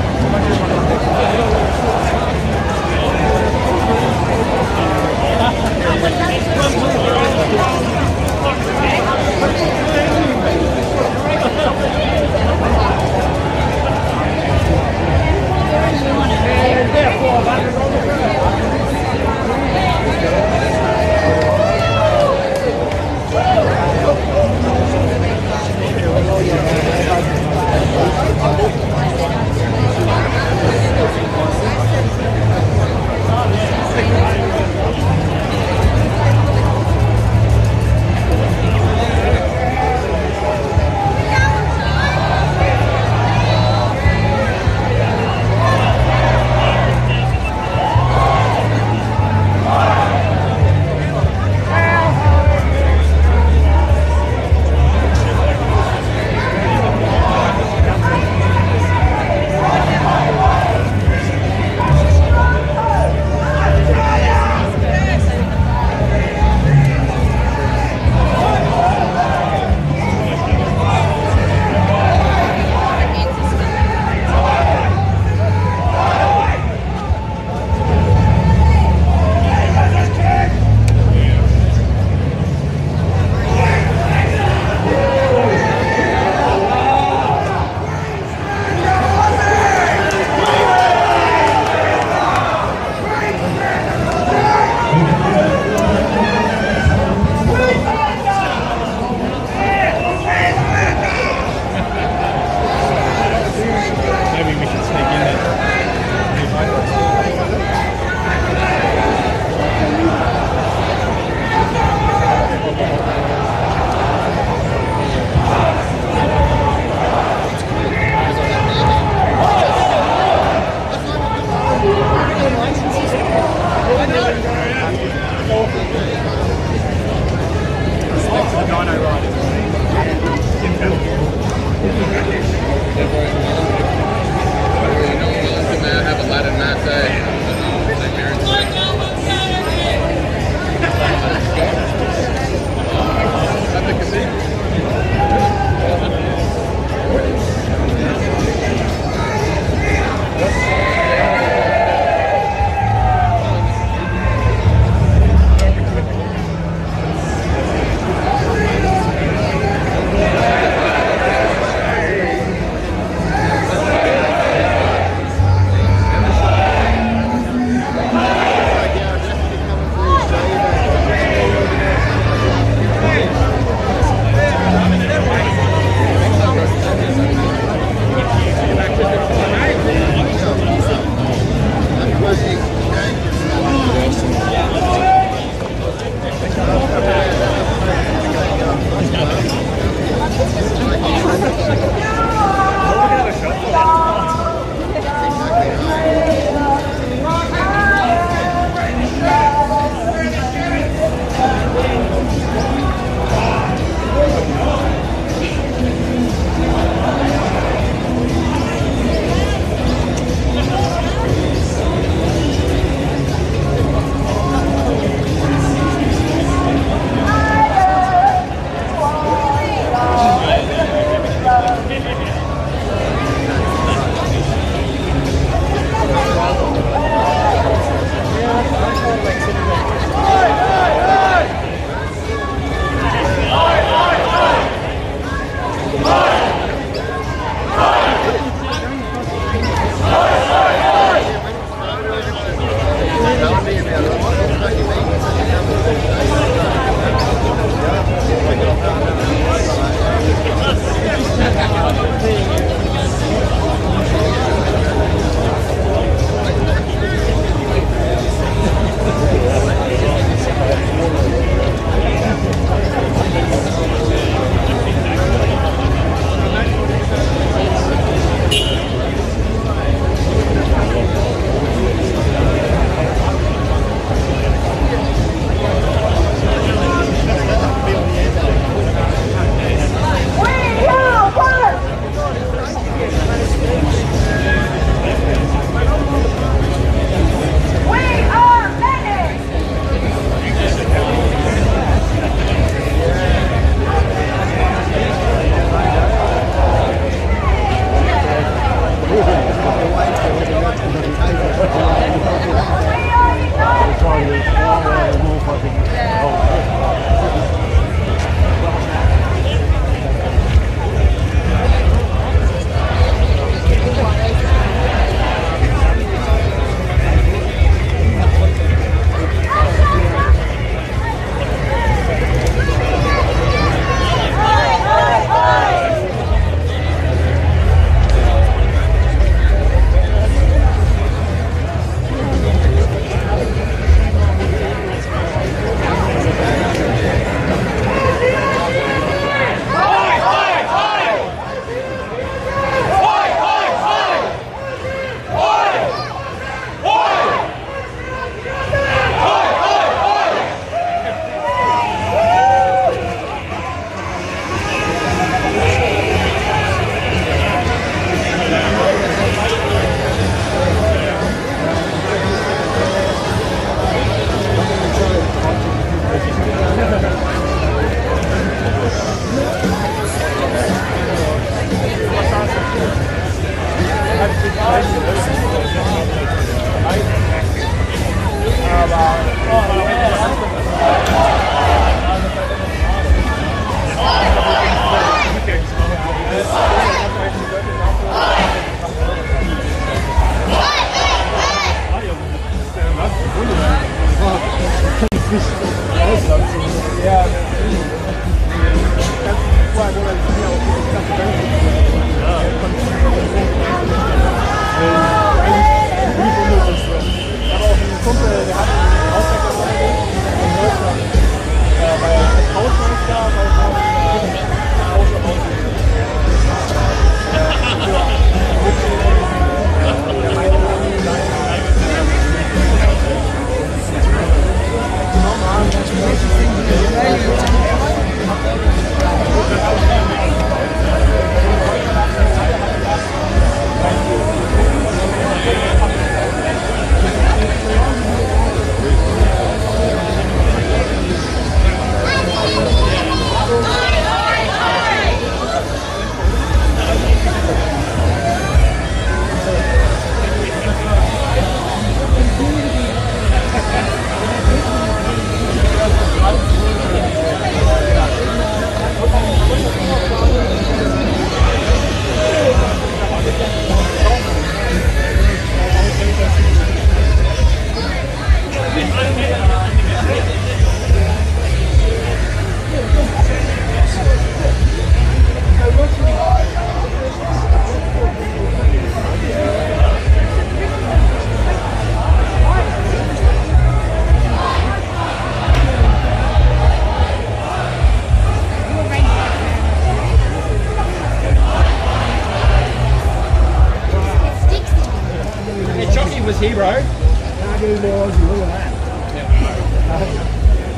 here, bro.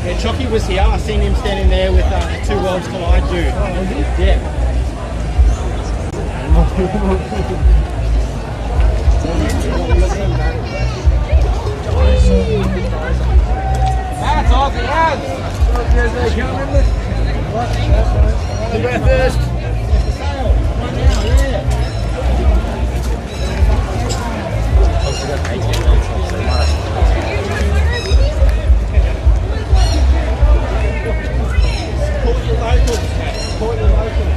Yeah, Chucky was here. I seen him standing there with the Two Worlds Collide dude. Yeah. That's Aussie ads. Who went first? Right now, yeah. Support your locals, Pat. Support your locals.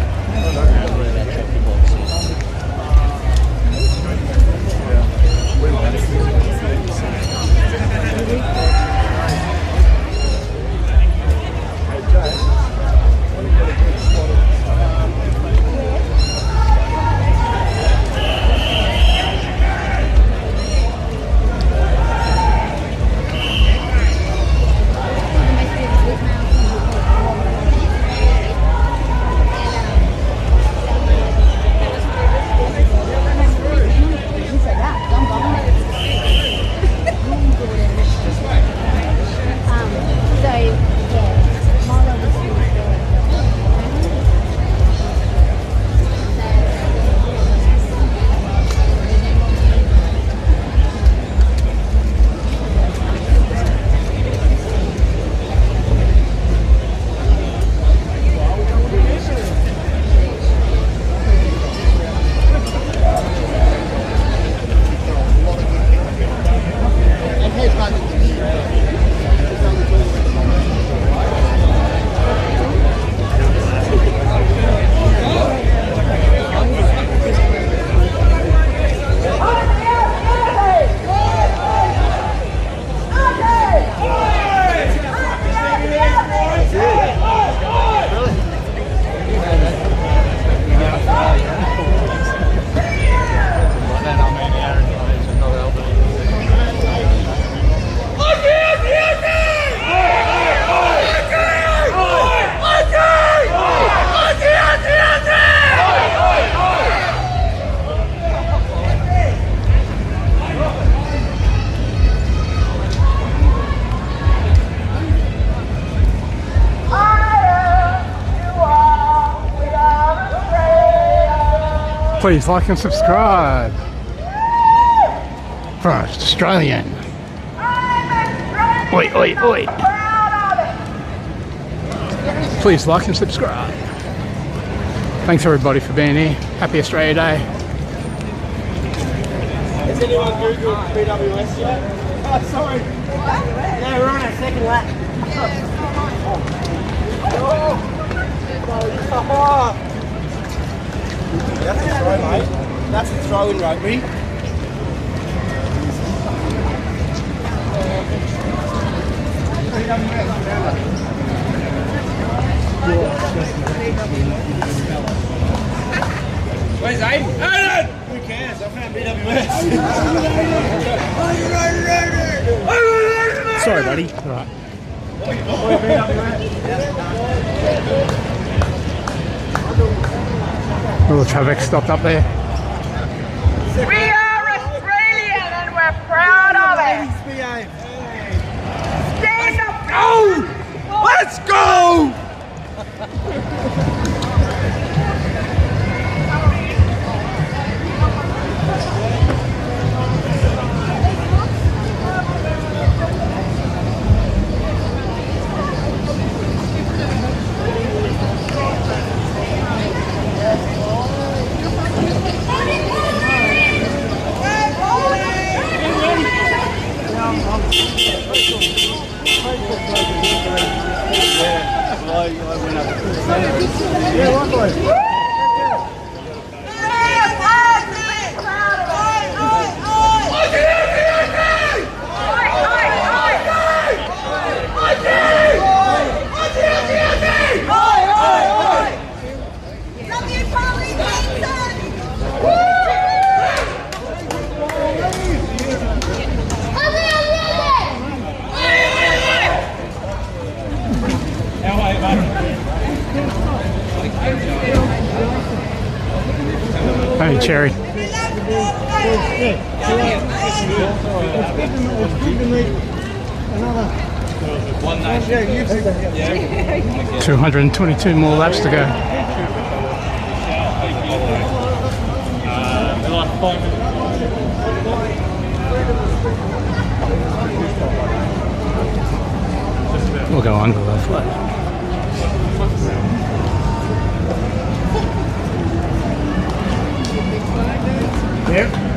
Please like and subscribe. First Australian. Oi, oi, oi. Please like and subscribe. Thanks everybody for being here. Happy Australia Day. Has anyone Googled BWS yet? Oh, sorry. Yeah, we're on our second lap. Oh. That's a throw, mate. That's a throw in rugby. Where's Aiden? Aiden! Who cares? I found BWS. Sorry, buddy. All right. Little traffic stopped up there. We are Australian and we're proud of it. Stand up. Go! Let's go! Hey, Cherry. One nation. 222 more laps to go. We'll go under the flag. Yep.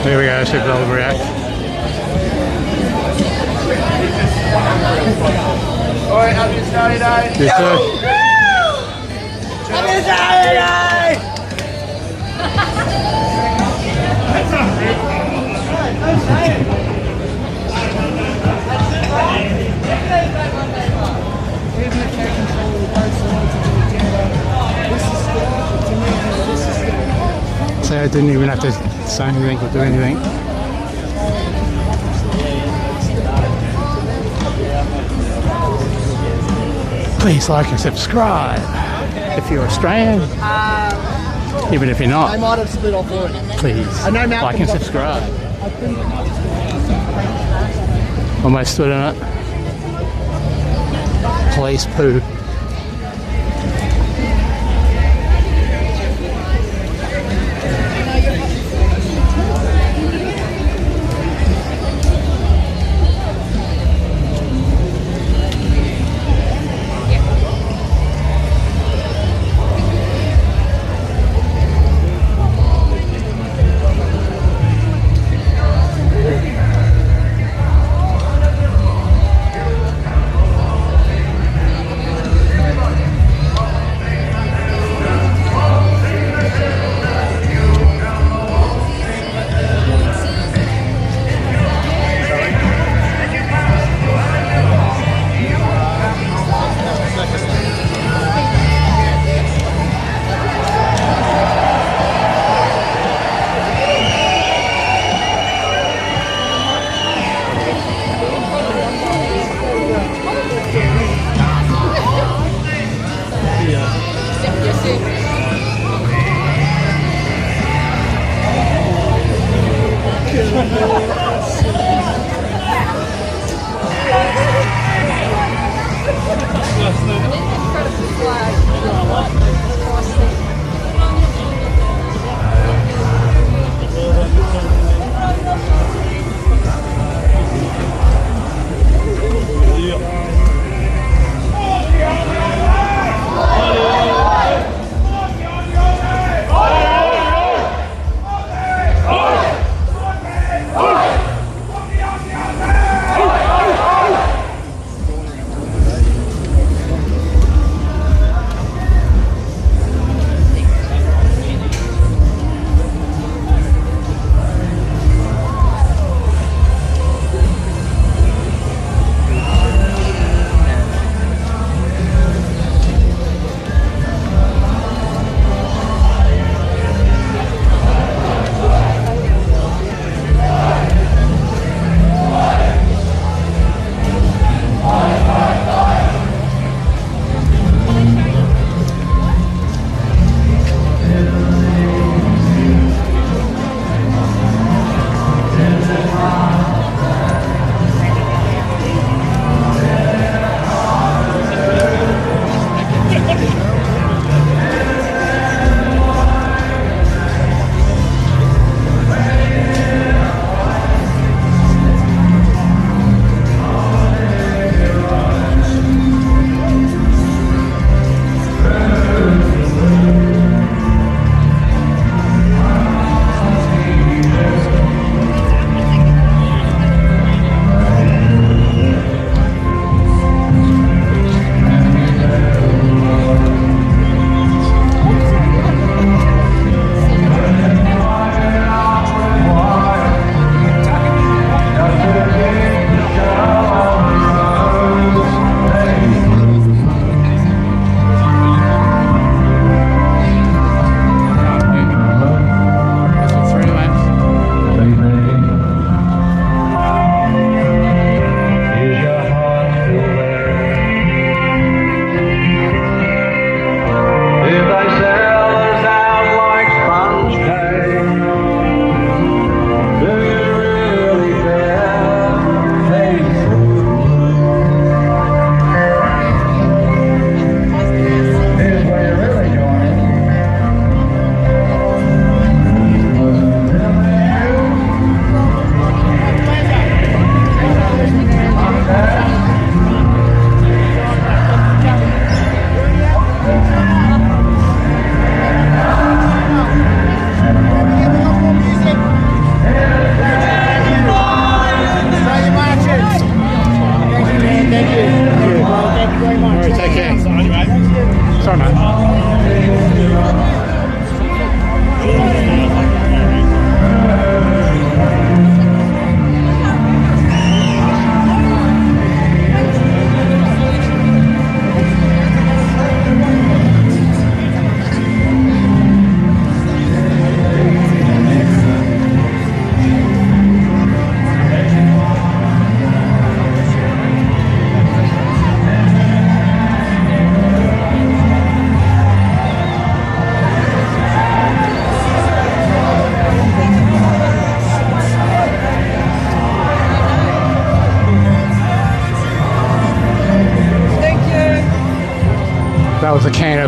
There we go, see if they'll react. Alright, happy Saturday. You too. Happy Saturday! So I didn't even have to say anything or do anything. Please like and subscribe if you're Australian. Even if you're not. I might have split off already. Please I know Malcolm like and got- subscribe. Almost stood in it. Police poo.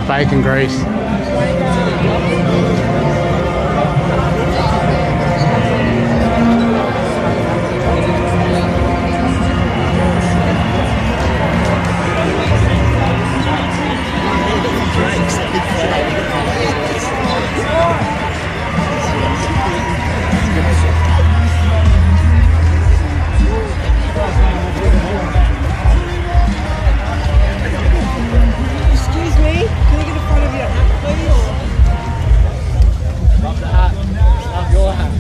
bacon grease. Excuse me, can I get a photo of your hat, please? Love the hat. Love your hat.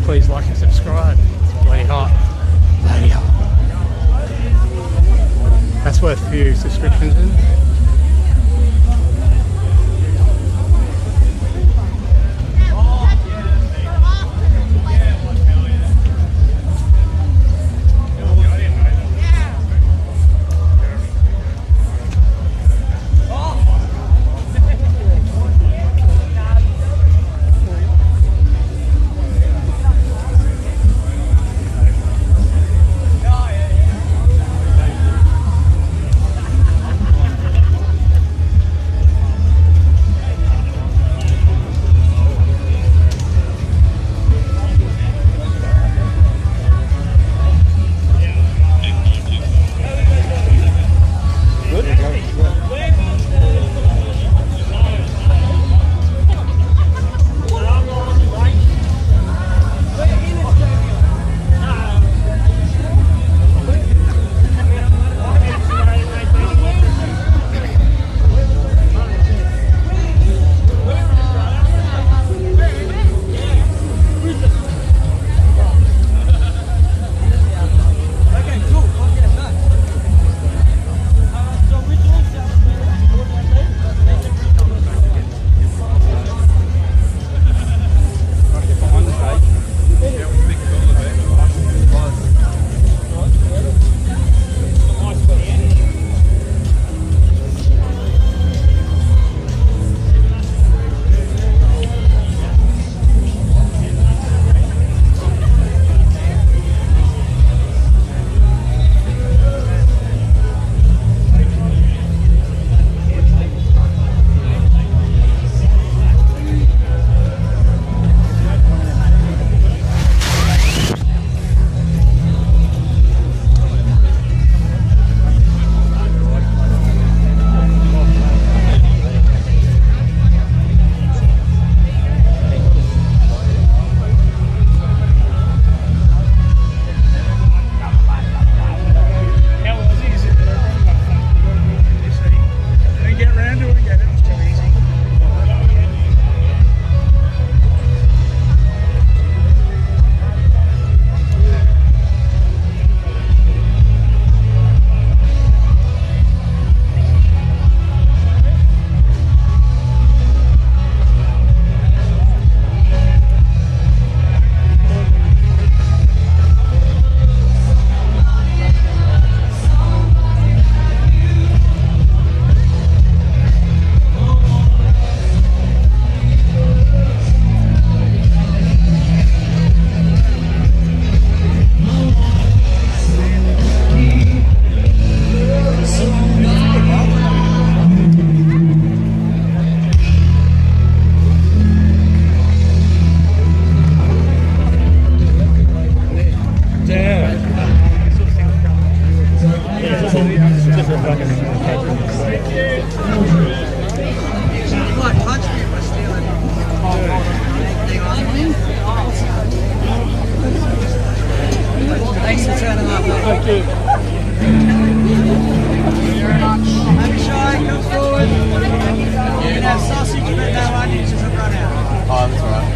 Please like and subscribe. It's bloody hot. Bloody hot. That's worth a few subscriptions in.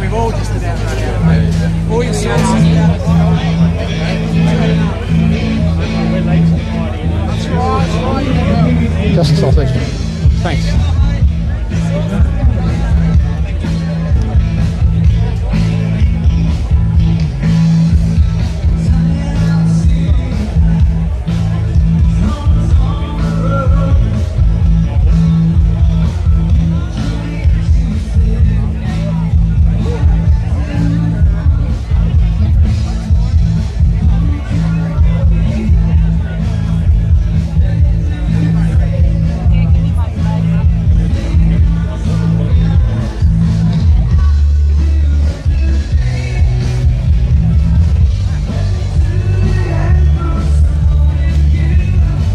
We've all just about run out, mate. All your sources. Just a sausage. Thanks.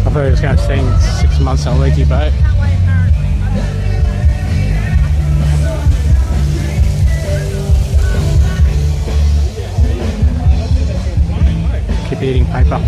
I thought he was going to sing 6 months on a leaky boat. Keep eating paper.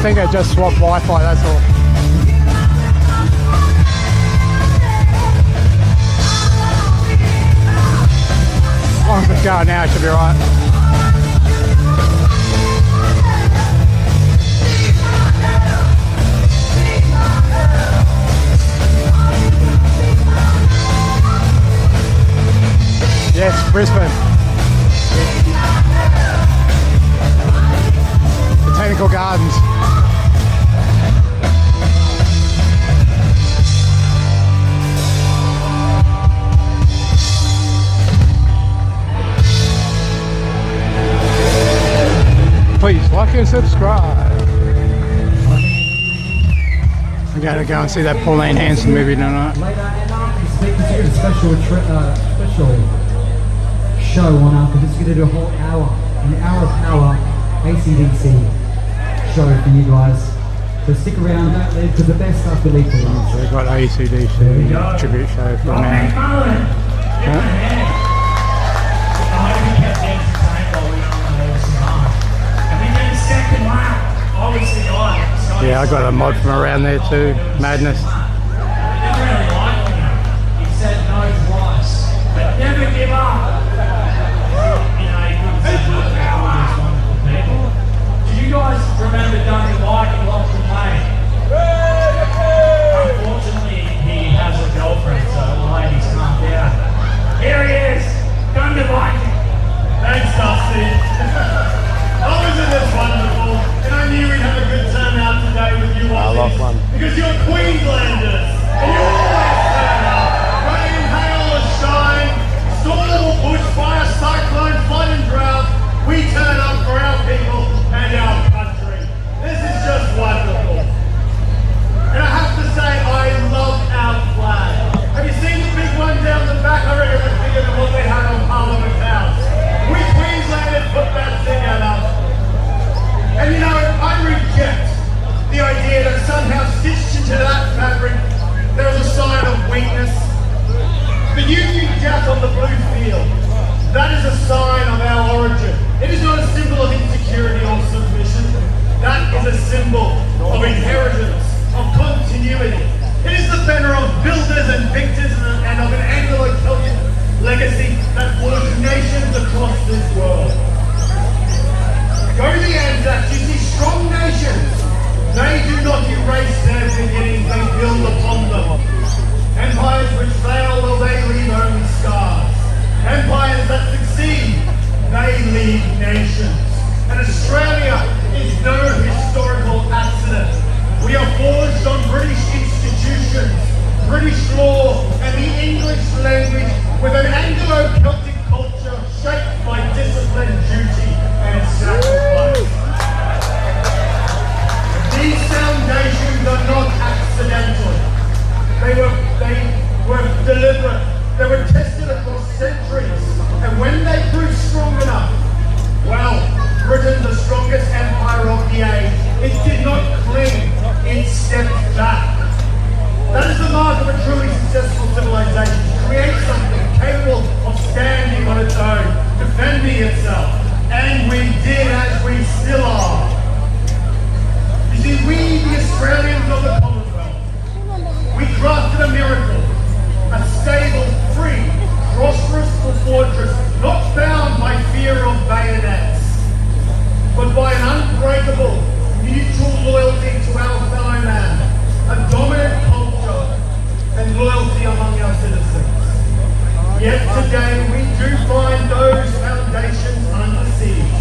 think I just swapped Wi-Fi, that's all. As long as it's going now, it should be right. Yes, Brisbane. Botanical Gardens. Please like and subscribe. I gotta go and see that Pauline Hanson movie tonight. A special show on after this. We're going to do a whole hour, an hour of power ACDC show for you guys. So stick around, don't leave, because the best stuff will leave for you. So we've got ACDC tribute show for now. Yeah, I got a mod from around there too. Madness. He said no twice, but never give up. You know, he couldn't say no to all these wonderful people. Do you guys remember Duncan White in Lockton Lane? Unfortunately, he has a girlfriend, so the ladies can't get her. Here he is, Duncan White. Thanks, Dusty. Oh, isn't this wonderful? And I knew we'd have a good turnout today with you all. I love one. Because you're Queenslanders. And you always turn up. Rain, hail or shine, storm or bushfire, cyclone, flood and drought. We turn up for our people and our country. This is just wonderful. And I have to say, I love our flag. Have you seen the big one down the back? I reckon it's bigger than what they had on Parliament House. We Queenslanders put that together. And you know, I reject the idea that somehow stitched into that fabric there is a sign of weakness. The Union Jack on the blue field, that is a sign of our origin. It is not a symbol of insecurity or submission. That is a symbol of inheritance, of continuity. It is the banner of builders and victors and of an Anglo-Celtic legacy that forged nations across this world. Go to the Anzacs, you see strong nations. They do not erase their beginnings, they build upon them. Empires which fail, well, they leave only scars. Empires that succeed, they leave nations. And Australia is no historical accident. We are forged on British institutions, British law, and the English language with an Anglo-Celtic culture shaped by discipline, duty, and sacrifice. These foundations are not accidental. They were deliberate. They were tested across centuries. And when they proved strong enough, well, Britain, the strongest empire of the age, it did not cling, it stepped back. That is the mark of a truly successful civilization. Create something capable of standing on its own, defending itself. And we did, as we still are. You see, we, the Australians of the Commonwealth, we crafted a miracle, a stable, free, prosperous fortress, not bound by fear of bayonets, but by an unbreakable, mutual loyalty to our fellow man, a dominant culture, and loyalty among our citizens. Yet today we do find those foundations under siege.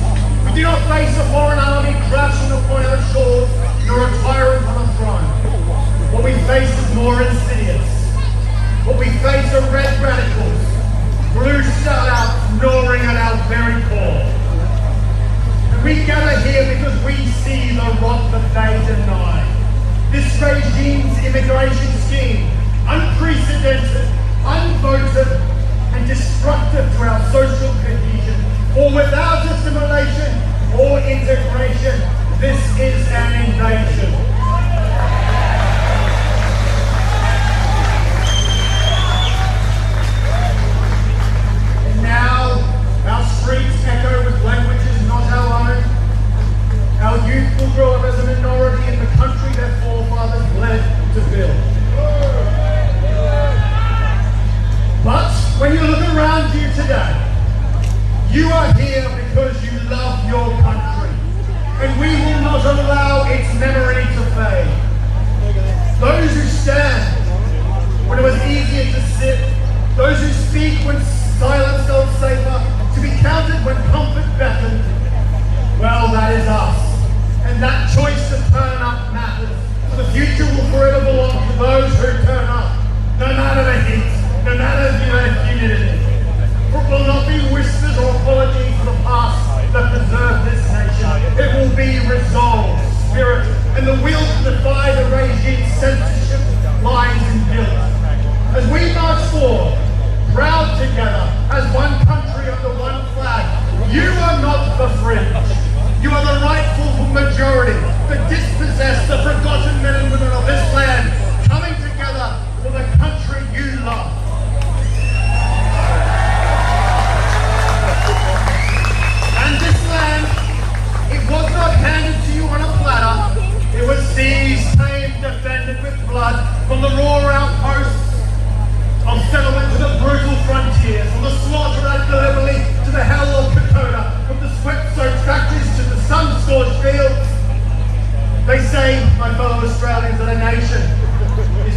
We do not face a foreign army crashing upon our shores, nor a tyrant on a throne. What we face is more insidious. What we face are red radicals, blue sellouts gnawing at our very core. And we gather here because we see the rot that they deny. This regime's immigration scheme, unprecedented, unvoted, and destructive to our social cohesion, for without assimilation or integration, this is an invasion. And now, our streets echo with languages not our own. Our youth will grow up as a minority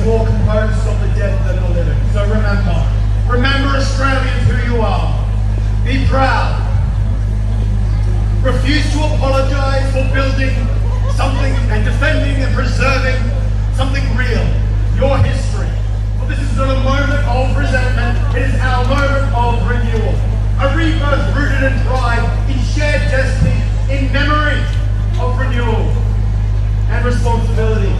more composed of the dead than the living. So remember Australians who you are. Be proud. Refuse to apologise for building something and defending and preserving something real, your history. Well, this is not a moment of resentment, it is our moment of renewal. A rebirth rooted in pride, in shared destiny, in memory of renewal and responsibility.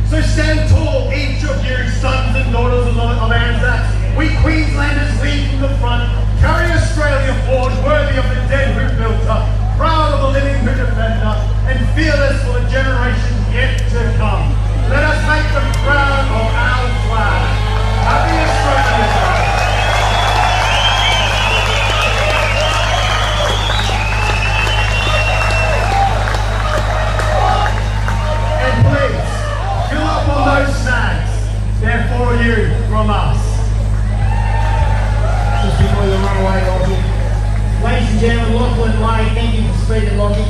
So stand tall, each of you, sons and daughters of Anzacs. We Queenslanders lead from the front, carry Australia forward, worthy of the dead who built her, proud of the living who defend her, and fearless for the generations yet to come. Let us make them proud of our flag. Happy Australia Day. And please, fill up on those snacks. They're for you from us. Just before you run away, Lockie. Ladies and gentlemen, Lachlan Lane, thank you for speaking, Lockie.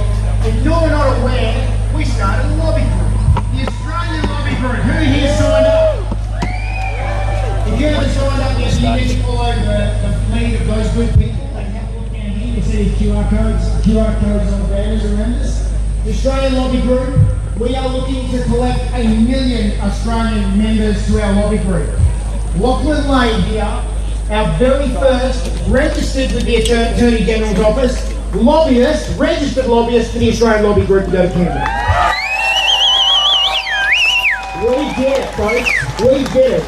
If you're not aware, we started a lobby group. The Australian Lobby Group. Who here signed up? If you haven't signed up yet, you need to follow the lead of those good people. They have a look down here. You see QR codes on the banners around us. The Australian Lobby Group, we are looking to collect 1 million Australian members to our lobby group. Lachlan Lane here, our very first registered with the Attorney General's office, registered lobbyist for the Australian Lobby Group to go to Canberra. We did it, folks. We did it.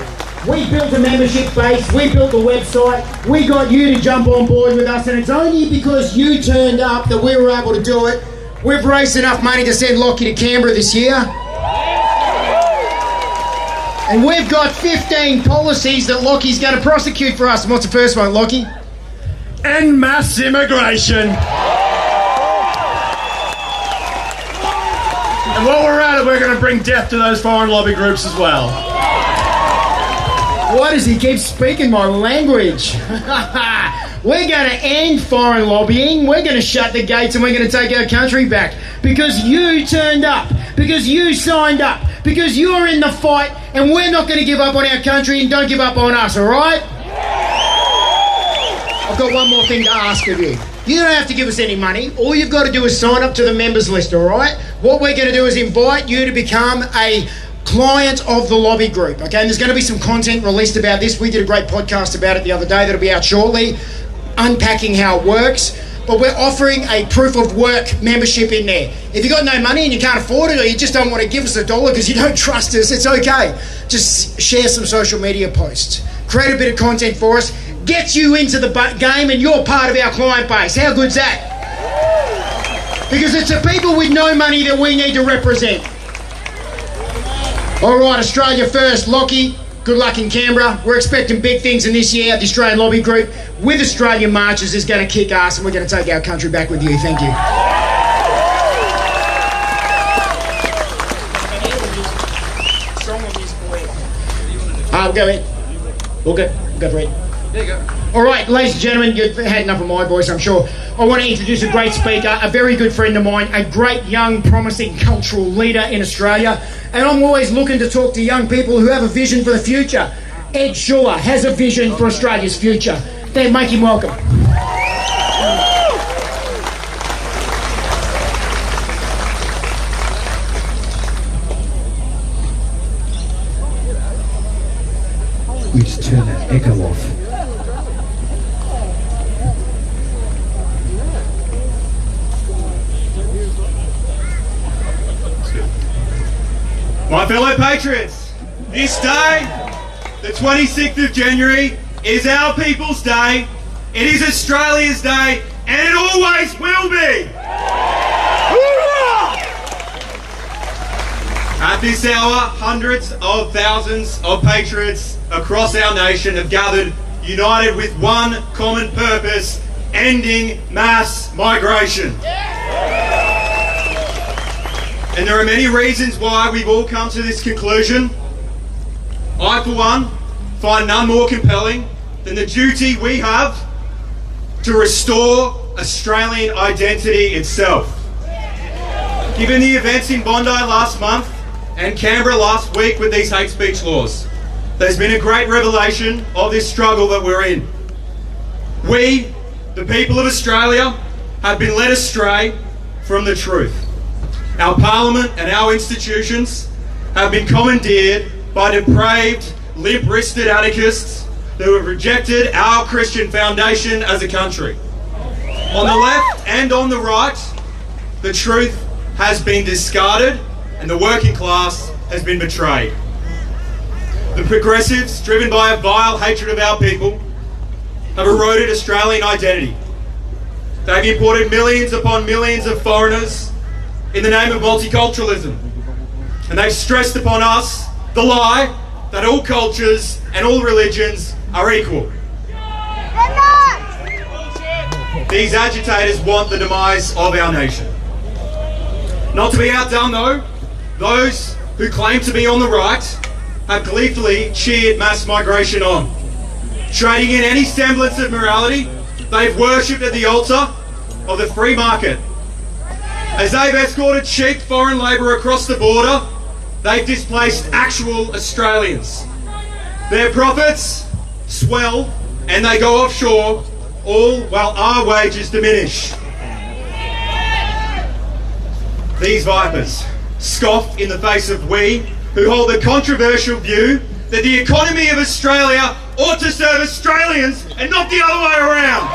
We built a membership base, we built a website, we got you to jump on board with us, and it's only because you turned up that we were able to do it. We've raised enough money to send Lockie to Canberra this year. And we've got 15 policies that Lockie's going to prosecute for us. And what's the first one, Lockie? End mass immigration. And while we're at it, we're going to bring death to those foreign lobby groups as well. Why does he keep speaking my language? We're going to end foreign lobbying, we're going to shut the gates, and we're going to take our country back. Because you turned up, because you signed up, because you're in the fight, and we're not going to give up on our country, and don't give up on us, alright? I've got one more thing to ask of you. You don't have to give us any money. All you've got to do is sign up to the members list, alright? What we're going to do is invite you to become a client of the lobby group, okay? And there's going to be some content released about this. We did a great podcast about it the other day that'll be out shortly, unpacking how it works. But we're offering a proof of work membership in there. If you've got no money and you can't afford it, or you just don't want to give us $1 because you don't trust us, it's okay. Just share some social media posts. Create a bit of content for us. Gets you into the game, and you're part of our client base. How good's that? Because it's the people with no money that we need to represent. All right, Australia first. Lockie, good luck in Canberra. We're expecting big things in this year. The Australian Lobby Group with Australian marches is going to kick ass, and we're going to take our country back with you. Thank you. We'll go ahead. We'll go for it. There you go. All right, ladies and gentlemen, you've had enough of my voice, I'm sure. I want to introduce a great speaker, a very good friend of mine, a great young, promising cultural leader in Australia. And I'm always looking to talk to young people who have a vision for the future. Ed Schuller has a vision for Australia's future. Then make him welcome. We just turn that echo off. My fellow patriots, this day, the 26th of January, is our People's Day, it is Australia's Day, and it always will be! At this hour, hundreds of thousands of patriots across our nation have gathered, united with one common purpose: ending mass migration. And there are many reasons why we've all come to this conclusion. I, for one, find none more compelling than the duty we have to restore Australian identity itself. Given the events in Bondi last month and Canberra last week with these hate speech laws. There's been a great revelation of this struggle that we're in. We, the people of Australia, have been led astray from the truth. Our parliament and our institutions have been commandeered by depraved, limp-wristed anarchists who have rejected our Christian foundation as a country. On the left and on the right, the truth has been discarded and the working class has been betrayed. The progressives, driven by a vile hatred of our people, have eroded Australian identity. They've imported millions upon millions of foreigners in the name of multiculturalism. And they've stressed upon us the lie that all cultures and all religions are equal. These agitators want the demise of our nation. Not to be outdone though, those who claim to be on the right have gleefully cheered mass migration on. Trading in any semblance of morality, they've worshipped at the altar of the free market. As they've escorted cheap foreign labour across the border, they've displaced actual Australians. Their profits swell and they go offshore, all while our wages diminish. These vipers scoff in the face of we who hold the controversial view that the economy of Australia ought to serve Australians and not the other way around.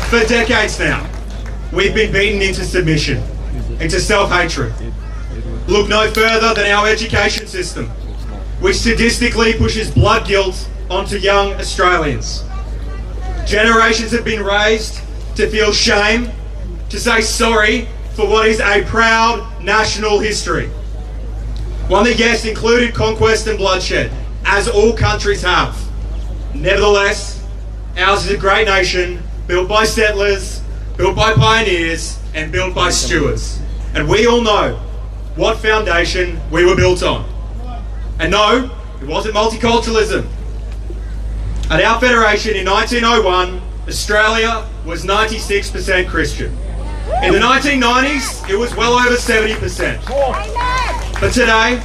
For decades now, we've been beaten into submission, into self-hatred. Look no further than our education system, which sadistically pushes blood guilt onto young Australians. Generations have been raised to feel shame, to say sorry for what is a proud national history. One that, yes, included conquest and bloodshed, as all countries have. Nevertheless, ours is a great nation, built by settlers, built by pioneers, and built by stewards. And we all know what foundation we were built on. And no, it wasn't multiculturalism. At our federation in 1901, Australia was 96% Christian. In the 1990s, it was well over 70%. But today,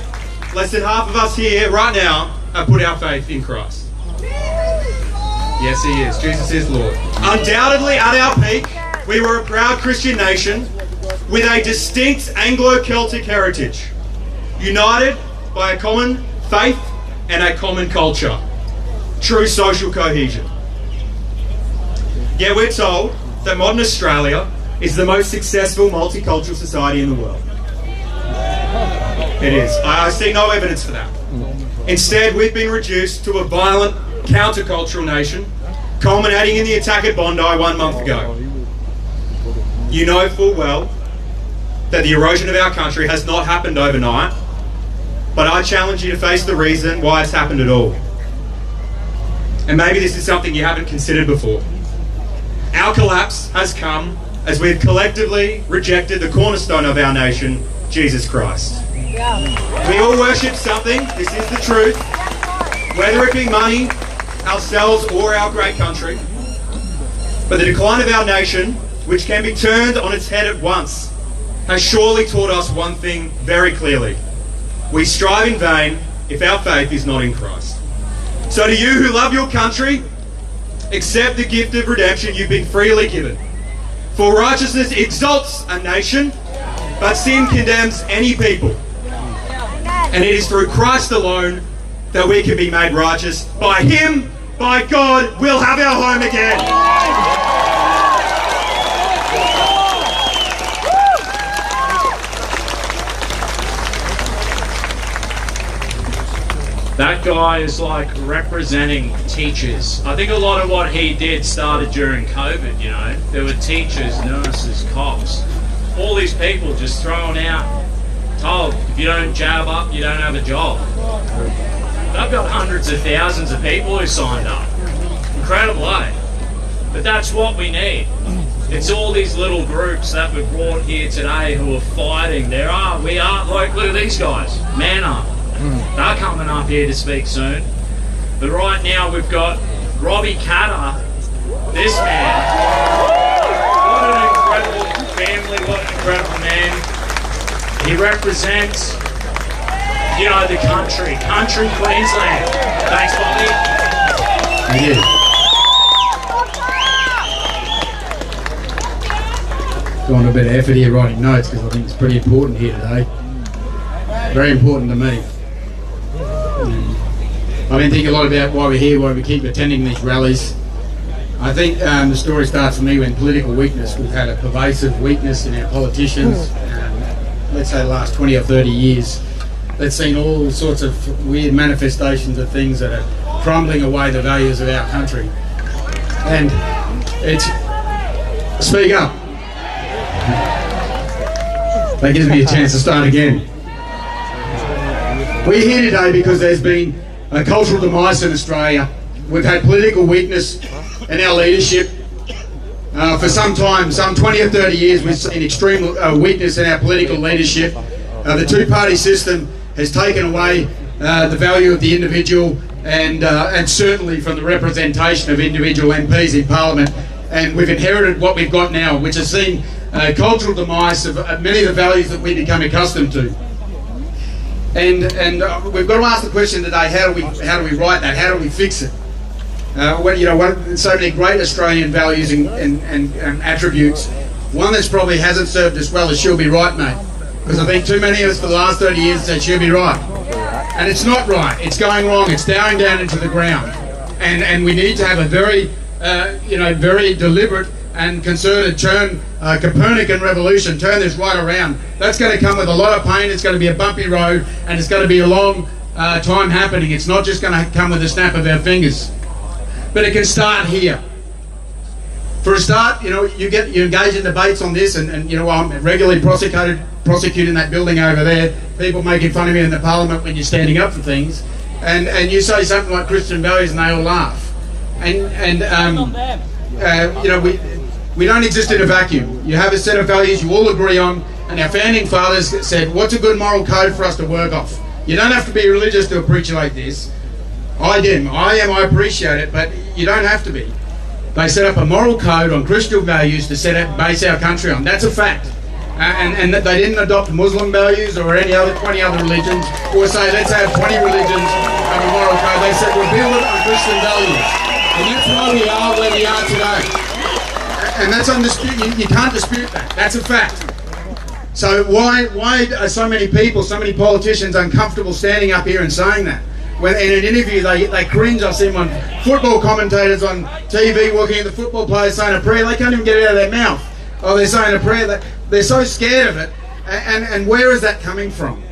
less than half of us here right now have put our faith in Christ. Yes, He is. Jesus is Lord. Undoubtedly, at our peak, we were a proud Christian nation with a distinct Anglo-Celtic heritage, united by a common faith and a common culture. True social cohesion. Yet we're told that modern Australia is the most successful multicultural society in the world. It is. I see no evidence for that. Instead, we've been reduced to a violent countercultural nation, culminating in the attack at Bondi 1 month ago. You know full well that the erosion of our country has not happened overnight, but I challenge you to face the reason why it's happened at all. And maybe this is something you haven't considered before. Our collapse has come as we've collectively rejected the cornerstone of our nation, Jesus Christ. We all worship something, this is the truth, whether it be money, ourselves, or our great country. But the decline of our nation, which can be turned on its head at once, has surely taught us one thing very clearly. We strive in vain if our faith is not in Christ. So to you who love your country, accept the gift of redemption you've been freely given. For righteousness exalts a nation, but sin condemns any people. And it is through Christ alone that we can be made righteous. By Him, by God, we'll have our home again. That guy is like representing teachers. I think a lot of what he did started during COVID, you know. There were teachers, nurses, cops, all these people just thrown out, told, if you don't jab up, you don't have a job. They've got hundreds of thousands of people who signed up. Incredible, eh? But that's what we need. It's all these little groups that were brought here today who are fighting. We are, like, look at these guys, man up. They're coming up here to speak soon. But right now we've got Robbie Catter, this man. What an He represents, you know, the country Queensland. Thanks, Bobby. Thank you. Going a bit of effort here writing notes because I think it's pretty important here today. Very important to me. I've been thinking a lot about why we're here, why we keep attending these rallies. I think the story starts for me when political weakness. We've had a pervasive weakness in our politicians, let's say the last 20 or 30 years. That's seen all sorts of weird manifestations of things that are crumbling away the values of our country. And it's... Speak up. That gives me a chance to start again. We're here today because there's been a cultural demise in Australia. We've had political weakness in our leadership. For some time, some 20 or 30 years, we've seen extreme weakness in our political leadership. The two-party system has taken away the value of the individual and certainly from the representation of individual MPs in Parliament. And we've inherited what we've got now, which has seen cultural demise of many of the values that we become accustomed to. And we've got to ask the question today: how do we right that? How do we fix it? So many great Australian values and attributes. One that's probably hasn't served us well is "she'll be right, mate," because I think too many of us for the last 30 years said "she'll be right," and it's not right. It's going wrong. It's bowing down into the ground, and we need to have a very very deliberate and concerted Copernican revolution, turn this right around. That's going to come with a lot of pain. It's going to be a bumpy road, and it's going to be a long time happening. It's not just going to come with a snap of our fingers, but it can start here. For a start, you engage in debates on this, and I'm regularly prosecuting that building over there. People making fun of me in the Parliament when you're standing up for things, and you say something like Christian values, and they all laugh. We don't exist in a vacuum. You have a set of values you all agree on, and our founding fathers said, what's a good moral code for us to work off? You don't have to be religious to appreciate this. I appreciate it, but you don't have to be. They set up a moral code on Christian values to base our country on. That's a fact. And that they didn't adopt Muslim values or any other 20 other religions, or say let's have 20 religions and a moral code. They said we'll build it on Christian values. And that's why we are where we are today. And that's undisputed. You can't dispute that. That's a fact. So why are so many people, so many politicians uncomfortable standing up here and saying that? When in an interview they cringe. I've seen one football commentators on TV walking at the football players saying a prayer. They can't even get it out of their mouth. Oh, they're saying a prayer. They're so scared of it. And where is that coming from?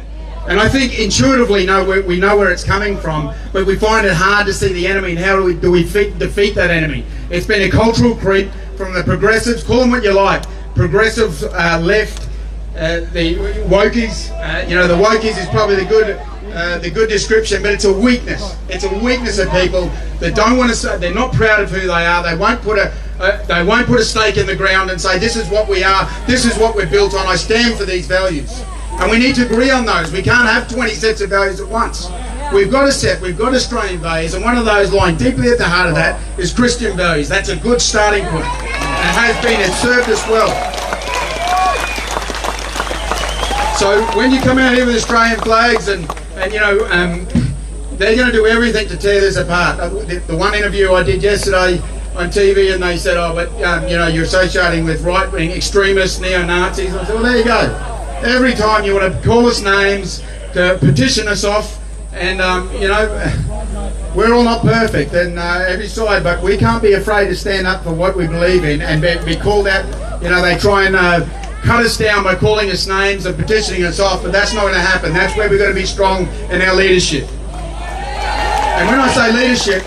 And I think intuitively we know where it's coming from, but we find it hard to see the enemy, and how do we defeat that enemy? It's been a cultural creep from the progressives, call them what you like, progressive left, the wokies. The wokies is probably the good description, but it's a weakness. It's a weakness of people that don't want to say, they're not proud of who they are. They won't put a stake in the ground and say, this is what we are, this is what we're built on, I stand for these values. And we need to agree on those. We can't have 20 sets of values at once. We've got Australian values, and one of those lying deeply at the heart of that is Christian values. That's a good starting point. And it has been, it's served us well. So when you come out here with Australian flags and they're going to do everything to tear this apart. The one interview I did yesterday on TV, and they said, oh, but you're associating with right-wing extremists, neo-Nazis. I said, well, there you go. Every time you want to call us names, to petition us off, and we're all not perfect, and every side, but we can't be afraid to stand up for what we believe in and be called out. They try and cut us down by calling us names and petitioning us off, but that's not going to happen. That's where we've got to be strong in our leadership. And when I say leadership,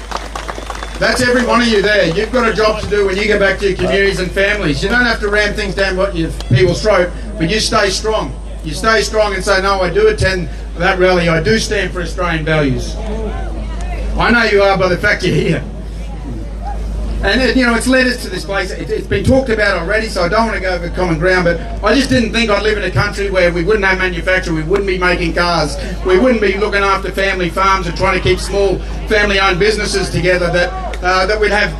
that's every one of you there. You've got a job to do when you go back to your communities and families. You don't have to ram things down people's throat, but you stay strong. You stay strong and say, no, I do attend that rally. I do stand for Australian values. I know you are by the fact you're here. And it's led us to this place. It's been talked about already, so I don't want to go over common ground, but I just didn't think I'd live in a country where we wouldn't have manufacturing, we wouldn't be making cars, we wouldn't be looking after family farms and trying to keep small family-owned businesses together, that we'd have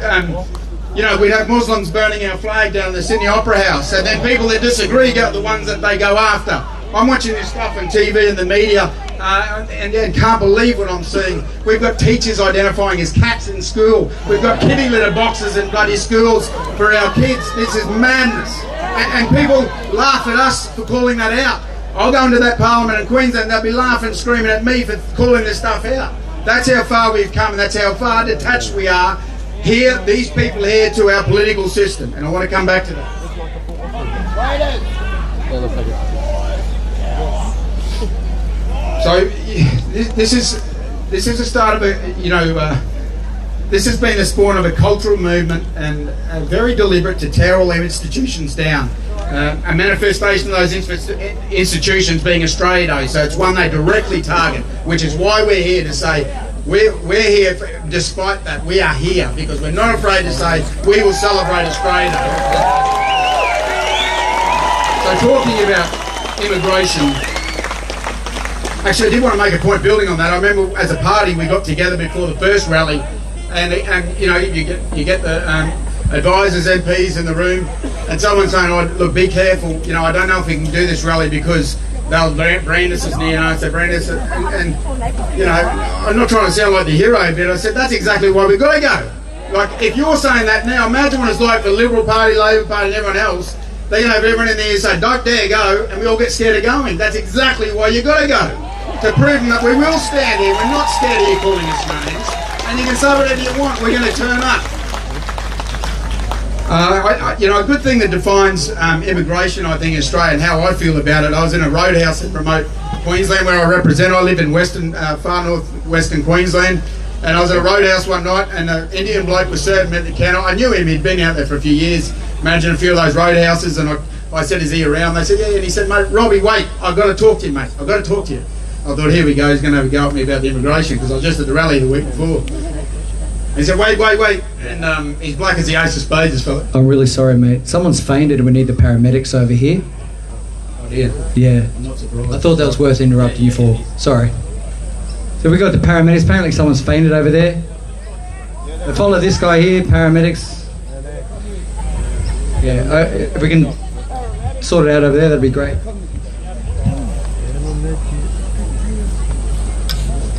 we'd have Muslims burning our flag down in the Sydney Opera House, and then people that disagree go the ones that they go after. I'm watching this stuff on TV and the media and can't believe what I'm seeing. We've got teachers identifying as cats in school. We've got kitty litter boxes in bloody schools for our kids. This is madness. And people laugh at us for calling that out. I'll go into that parliament in Queensland, they'll be laughing, screaming at me for calling this stuff out. That's how far we've come, and that's how far detached we are here, these people here, to our political system. And I want to come back to that. So this is the start of a, you know, this has been the spawn of a cultural movement, and very deliberate to tear all our institutions down. A manifestation of those institutions being Australia Day, so it's one they directly target, which is why we're here to say we're here. Despite that, we are here because we're not afraid to say we will celebrate Australia Day. So talking about immigration, actually I did want to make a point building on that. I remember as a party we got together before the first rally, and you know, you get the advisors, MPs in the room, and someone saying, "Oh, look, be careful. You know, I don't know if we can do this rally because they'll brand us as neo-Nazis, brand us." And you know, I'm not trying to sound like the hero, but I said that's exactly why we've got to go. Like, if you're saying that now, imagine what it's like for the Liberal Party, Labor Party, and everyone else. They're going to have everyone in there and say, "Don't dare go," and we all get scared of going. That's exactly why you got to go, to prove that we will stand here. We're not scared of you calling us names, and you can say whatever you want. We're going to turn up. You know, a good thing that defines immigration, I think, in Australia, and how I feel about it. I was in a roadhouse in remote Queensland where I represent. I live in far north western Queensland, and I was at a roadhouse one night, and an Indian bloke was serving me at the counter. I knew him; he'd been out there for a few years, managing a few of those roadhouses. And I said, "Is he around?" They said, "Yeah." And he said, "Mate, Robbie, wait! I've got to talk to you, mate. I've got to talk to you." I thought, here we go. He's going to have a go at me about the immigration because I was just at the rally the week before. He said, wait, and he's black as the ace of spades, this fella. I'm really sorry, mate. Someone's fainted and we need the paramedics over here. Oh dear. Yeah. I'm not surprised. I thought that was worth interrupting you for. Sorry. So we got the paramedics. Apparently someone's fainted over there. Follow this guy here, paramedics. Yeah, if we can sort it out over there, that'd be great.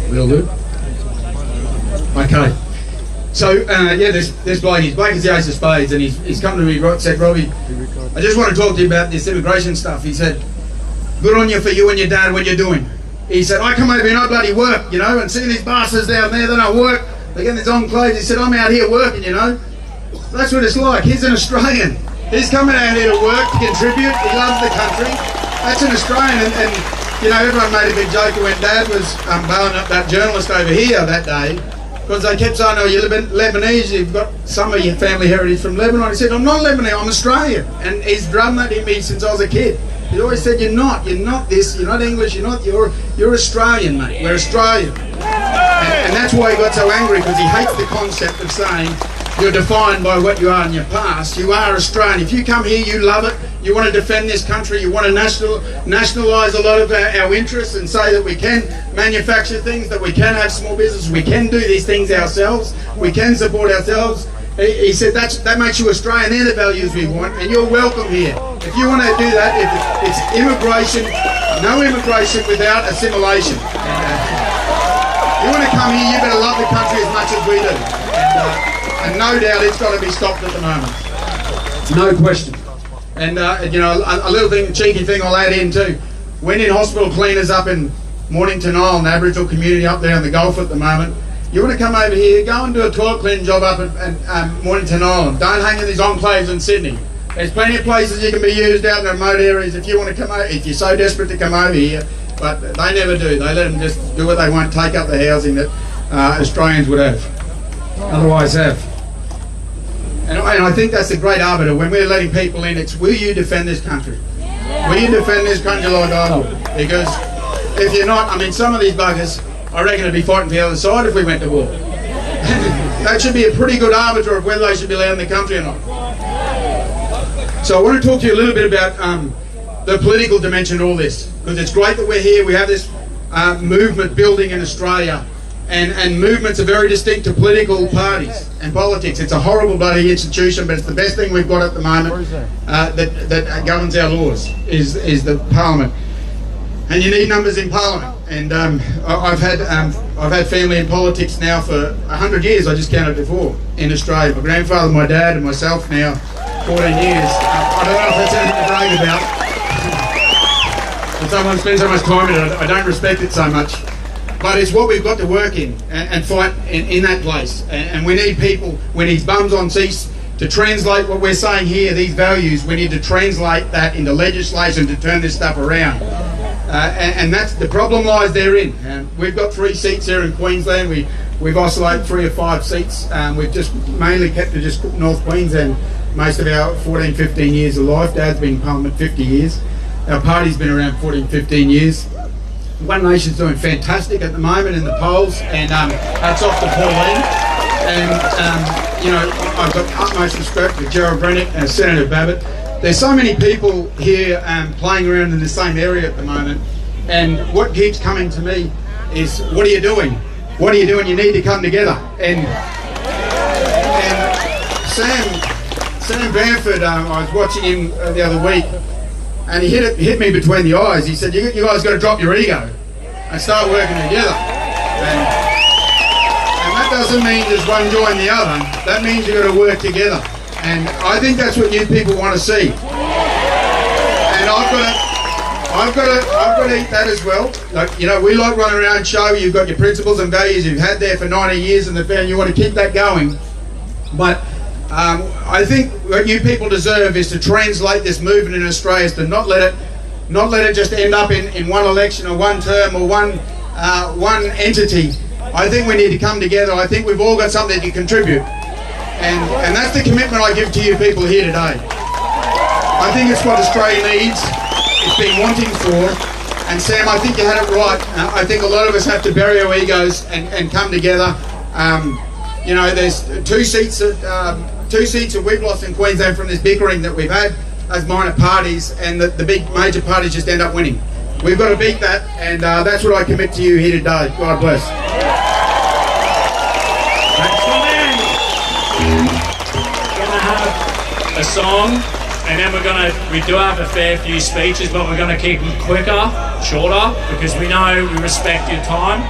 Real good. Okay. So, yeah, this bloke, he's black as the ace of spades, and he's come to me, said, "Robbie, I just want to talk to you about this immigration stuff." He said, "Good on you for you and your dad, what you're doing." He said, "I come over here and I bloody work, you know, and seeing these bastards down there, they don't work, they get in these enclaves." He said, "I'm out here working, you know." That's what it's like. He's an Australian. He's coming out here to work, to contribute. He loves the country. That's an Australian, and you know, everyone made a big joke when Dad was bailing up that journalist over here that day, because they kept saying, "Oh, you're Lebanese, you've got some of your family heritage from Lebanon." He said, "I'm not Lebanese, I'm Australian." And he's drummed that in me since I was a kid. He always said, you're not this, you're not English, you're Australian, mate. We're Australian. And that's why he got so angry, because he hates the concept of saying you're defined by what you are in your past. You are Australian. If you come here, you love it, you want to defend this country, you want to nationalise a lot of our interests and say that we can manufacture things, that we can have small business, we can do these things ourselves, we can support ourselves. He said that makes you Australian. They're the values we want, and you're welcome here. If you want to do that, it's immigration, no immigration without assimilation. You want to come here, you better love the country as much as we do. And no doubt it's got to be stopped at the moment. No question. And you know, a little thing, cheeky thing I'll add in too. When in hospital cleaners up in Mornington Isle, an Aboriginal community up there in the Gulf at the moment, you want to come over here, go and do a toilet cleaning job up at Mornington Island. Don't hang in these enclaves in Sydney. There's plenty of places you can be used out in the remote areas if you want to come over, if you're so desperate to come over here. But they never do. They let them just do what they want, take up the housing that Australians would otherwise have. And I think that's the great arbiter. When we're letting people in, it's will you defend this country? Will you defend this country like I would? Because if you're not, I mean, some of these buggers, I reckon would be fighting for the other side if we went to war. That should be a pretty good arbiter of whether they should be allowed in the country or not. So I want to talk to you a little bit about the political dimension of all this, because it's great that we're here. We have this movement building in Australia, and movements are very distinct to political parties and politics. It's a horrible bloody institution, but it's the best thing we've got at the moment that governs our laws is the Parliament. and you need numbers in Parliament. And I've had family in politics now for 100 years. I just counted before in Australia. My grandfather, my dad, and myself now 14 years. I don't know if that's anything to brag about. But someone spends so much time in it, I don't respect it so much. But it's what we've got to work in and fight in that place. And we need people, we need bums on seats to translate what we're saying here, these values. We need to translate that into legislation to turn this stuff around. And that's the problem lies therein. We've got 3 seats here in Queensland. We've isolated 3 or 5 seats. We've just mainly kept to just North Queensland most of our 14, 15 years of life. Dad's been in Parliament 50 years. Our party's been around 14, 15 years. One Nation's doing fantastic at the moment in the polls, and hats off to Pauline. And you know, I've got utmost respect for Gerald Brennick and Senator Babbitt. There's so many people here playing around in the same area at the moment, and what keeps coming to me is, what are you doing? What are you doing? You need to come together. And Sam Bamford, I was watching him the other week, and he hit me between the eyes. He said, you guys got to drop your ego and start working together. And that doesn't mean just one join the other. That means you've got to work together. And I think that's what you people want to see. And I've got to eat that as well. Like, you know, we like running around and show you've got your principles and values you've had there for 90 years in the family. You want to keep that going. But I think what you people deserve is to translate this movement in Australia, is to not let it just end up in one election or one term or one entity. I think we need to come together. I think we've all got something to contribute. And that's the commitment I give to you people here today. I think it's what Australia needs. It's been wanting for. And Sam, I think you had it right. I think a lot of us have to bury our egos and come together. You know, there's 2 seats that we've lost in Queensland from this bickering that we've had as minor parties, and the big major parties just end up winning. We've got to beat that, and that's what I commit to you here today. God bless. We're going to have a song, and then we do have a fair few speeches, but we're going to keep them quicker, shorter, because we know we respect your time.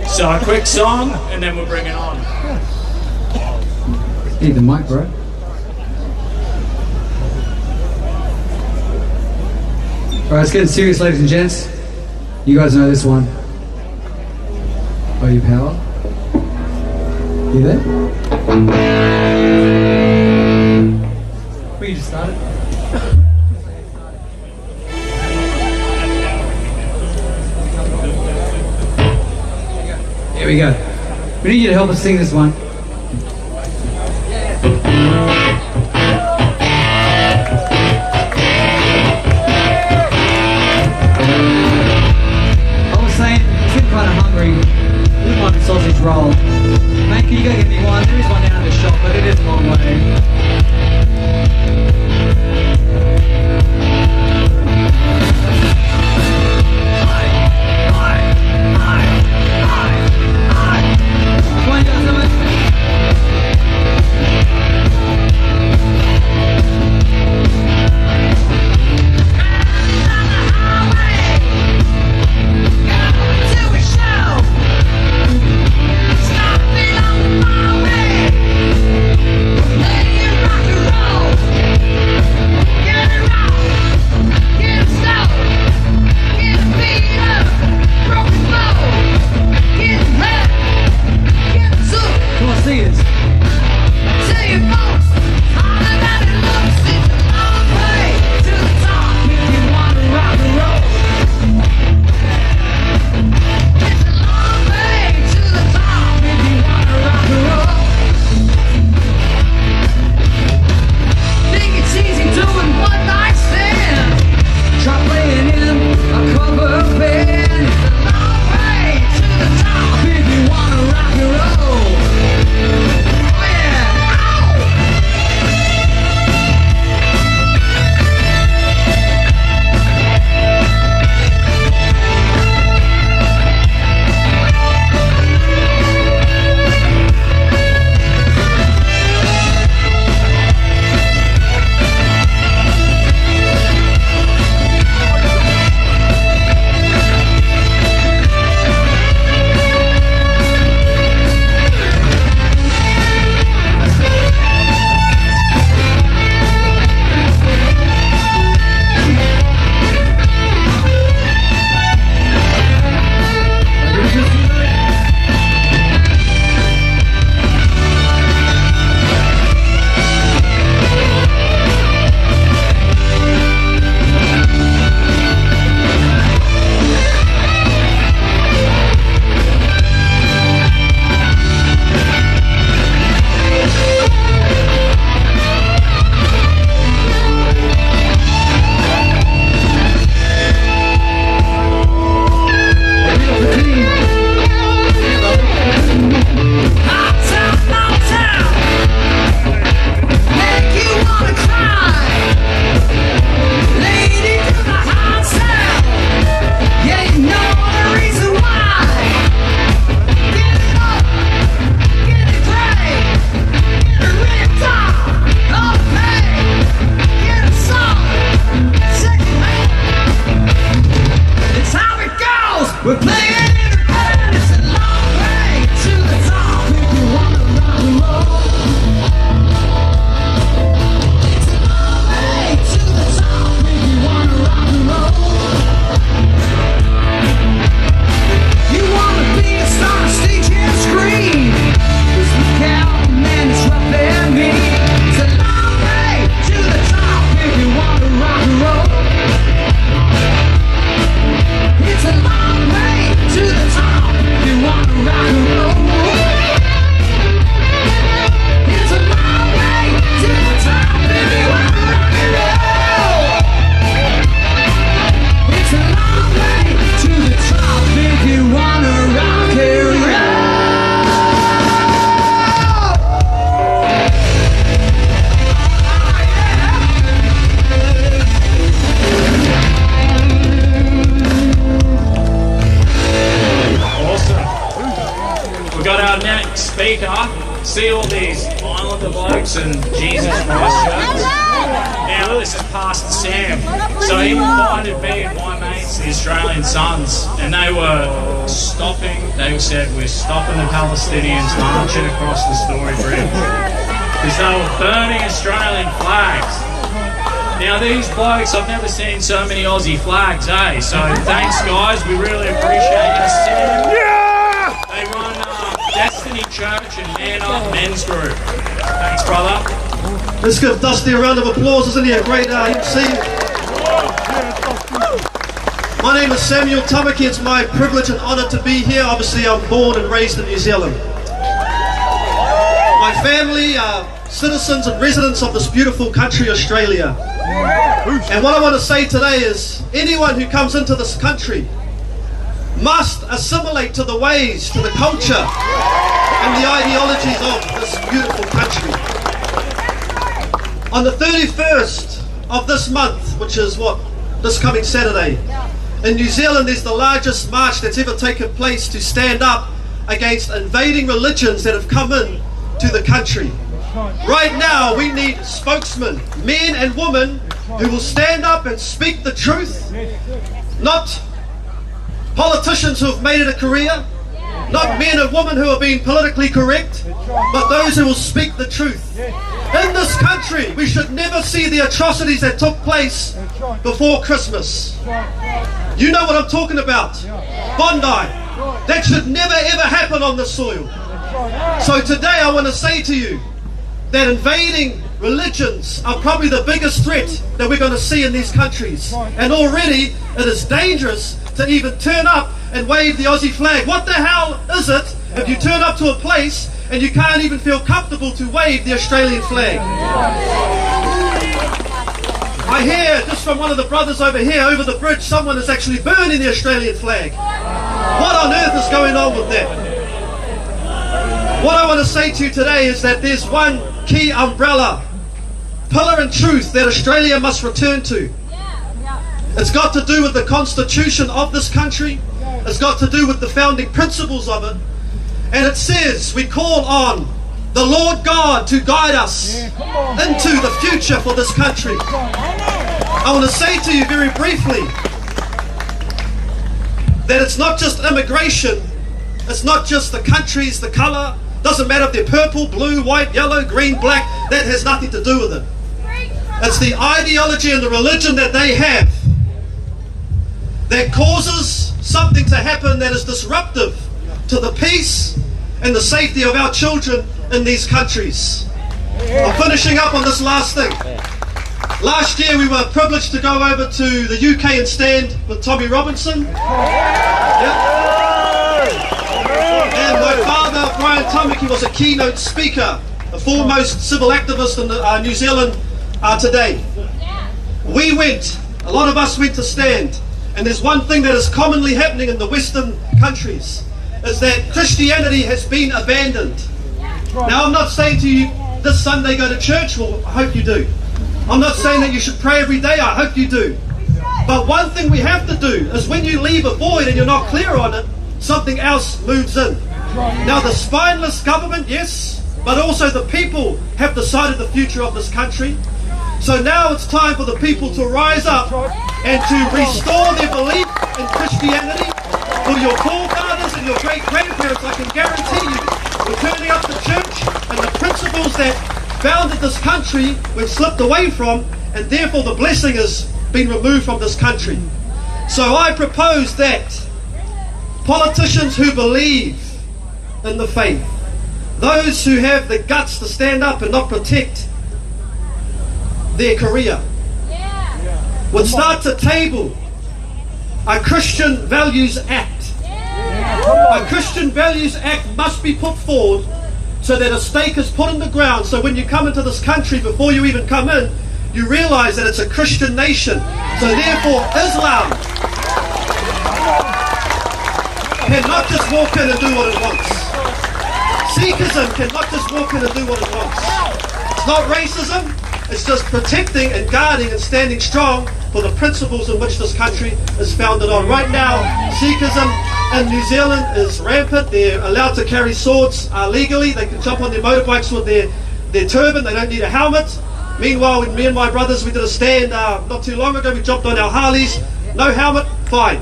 So a quick song, and then we'll bring it on. Need the mic, bro. Alright, it's getting serious, ladies and gents. You guys know this one. Are you power? You there? We just started. Here we go. We need you to help us sing this one. Kind of hungry. This might be sausage roll. Mate, can you go get me one? There is one down at the shop, but it is a long way. Come on, guys, speaker, see all these Islander blokes and Jesus Christ shirts. Now this is Pastor Sam. So he invited me and my mates, the Australian Sons, and they were stopping. They said, we're stopping the Palestinians marching across the Story Bridge because they were burning Australian flags. Now these blokes, I've never seen so many Aussie flags, eh? So thanks guys, we really appreciate you. Sam. Yeah! They run Destiny Church and Man Up Men's Group. Thanks, brother. Let's give Dusty a round of applause, isn't he a great MC? My name is Samuel Tamaki. It's my privilege and honour to be here. Obviously, I'm born and raised in New Zealand. My family are citizens and residents of this beautiful country, Australia. And what I want to say today is, anyone who comes into this country must assimilate to the ways, to the culture, and the ideologies of this beautiful country. On the 31st of this month, which is this coming Saturday, in New Zealand there's the largest march that's ever taken place to stand up against invading religions that have come in to the country. Right now we need spokesmen, men and women, who will stand up and speak the truth, not politicians who have made it a career, not men and women who are being politically correct, but those who will speak the truth. In this country, we should never see the atrocities that took place before Christmas. You know what I'm talking about. Bondi. That should never ever happen on this soil. So today I want to say to you that invading religions are probably the biggest threat that we're going to see in these countries. And already it is dangerous to even turn up and wave the Aussie flag. What the hell is it if you turn up to a place and you can't even feel comfortable to wave the Australian flag? I hear just from one of the brothers over here, over the bridge, someone is actually burning the Australian flag. What on earth is going on with that? What I want to say to you today is that there's one key umbrella, pillar and truth that Australia must return to. It's got to do with the constitution of this country. It's got to do with the founding principles of it. And it says we call on the Lord God to guide us into the future for this country. I want to say to you very briefly that it's not just immigration, it's not just the countries, the colour, doesn't matter if they're purple, blue, white, yellow, green, black, that has nothing to do with it. It's the ideology and the religion that they have that causes something to happen that is disruptive to the peace and the safety of our children in these countries. I'm finishing up on this last thing. Last year we were privileged to go over to the UK and stand with Tommy Robinson. And my father, Brian Tamaki, was a keynote speaker, the foremost civil activist in New Zealand today. We went, a lot of us went to stand, and there's one thing that is commonly happening in the Western countries, is that Christianity has been abandoned. Now I'm not saying to you this Sunday go to church, well I hope you do. I'm not saying that you should pray every day, I hope you do. But one thing we have to do is when you leave a void and you're not clear on it, something else moves in. Now the spineless government, yes, but also the people have decided the future of this country. So now it's time for the people to rise up and to restore their belief in Christianity. For your forefathers and your great-grandparents, I can guarantee you, we're turning up the church and the principles that founded this country we've slipped away from, and therefore the blessing has been removed from this country. So I propose that politicians who believe in the faith, those who have the guts to stand up and not protect their career, would start to table a Christian Values Act. A Christian Values Act must be put forward so that a stake is put in the ground, so when you come into this country, before you even come in, you realise that it's a Christian nation. So therefore Islam cannot just walk in and do what it wants. Sikhism cannot just walk in and do what it wants. It's not racism, it's just protecting and guarding and standing strong for the principles in which this country is founded on. Right now, Sikhism And New Zealand is rampant. They're allowed to carry swords legally. They can jump on their motorbikes with their turban. They don't need a helmet. Meanwhile, when me and my brothers, we did a stand not too long ago. We jumped on our Harleys. No helmet, fine.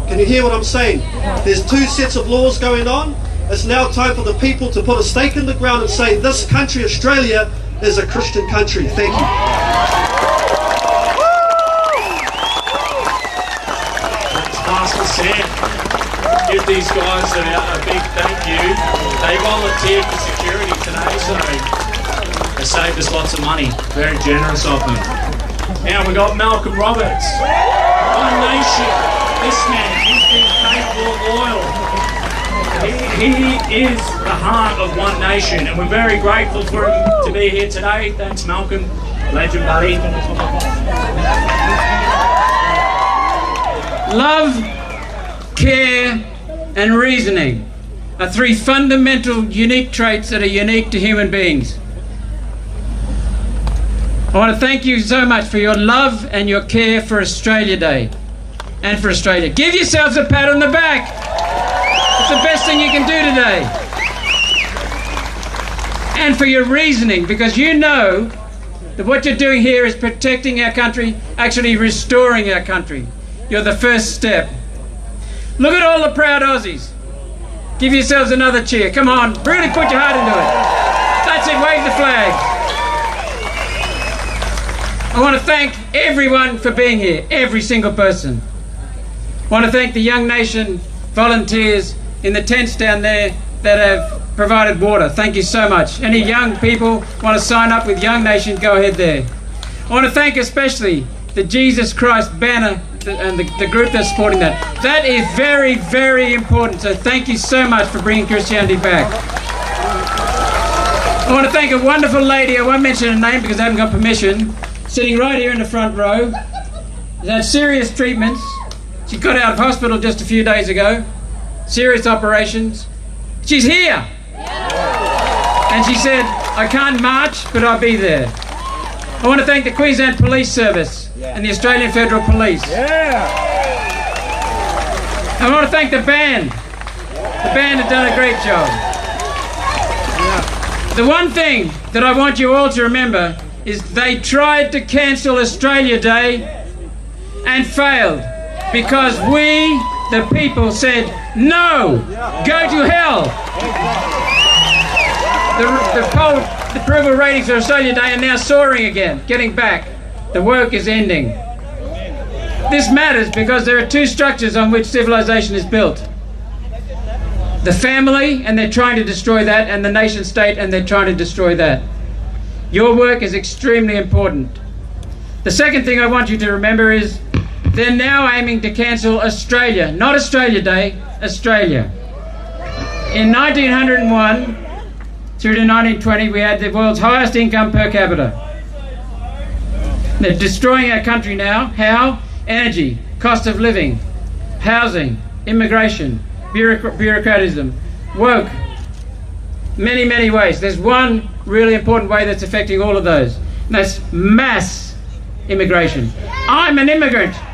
Can you hear what I'm saying? There's two sets of laws going on. It's now time for the people to put a stake in the ground and say, this country, Australia, is a Christian country. Thank you. Thanks, Pastor Sam. Give these guys a big thank you. They volunteered for security today, so they saved us lots of money. Very generous of them. Now we've got Malcolm Roberts. One Nation. This man, he's been faithful and loyal. He is the heart of One Nation, and we're very grateful for him to be here today. Thanks, Malcolm. Legend, buddy. Love, care, and reasoning are three fundamental unique traits that are unique to human beings. I want to thank you so much for your love and your care for Australia Day and for Australia. Give yourselves a pat on the back. It's the best thing you can do today. And for your reasoning, because you know that what you're doing here is protecting our country, actually restoring our country. You're the first step. Look at all the proud Aussies. Give yourselves another cheer. Come on, really put your heart into it. That's it, wave the flag. I want to thank everyone for being here, every single person. I want to thank the Young Nation volunteers in the tents down there that have provided water. Thank you so much. Any young people want to sign up with Young Nation, go ahead there. I want to thank especially the Jesus Christ banner and the group that's supporting that. That is very, very important. So thank you so much for bringing Christianity back. I want to thank a wonderful lady, I won't mention her name because I haven't got permission, sitting right here in the front row. She's had serious treatments. She got out of hospital just a few days ago. Serious operations. She's here. And she said, I can't march, but I'll be there. I want to thank the Queensland Police Service and the Australian Federal Police. I want to thank the band. The band has done a great job. The one thing that I want you all to remember is they tried to cancel Australia Day and failed because we, the people, said, no, go to hell. The approval ratings for Australia Day are now soaring again, getting back. The work is ending. This matters because there are two structures on which civilization is built. The family, and they're trying to destroy that, and the nation state, and they're trying to destroy that. Your work is extremely important. The second thing I want you to remember is they're now aiming to cancel Australia, not Australia Day, Australia. In 1901 through to 1920, we had the world's highest income per capita. They're destroying our country now. How? Energy, cost of living, housing, immigration, bureaucratism, woke, many, many ways. There's one really important way that's affecting all of those, and that's mass immigration. I'm an immigrant.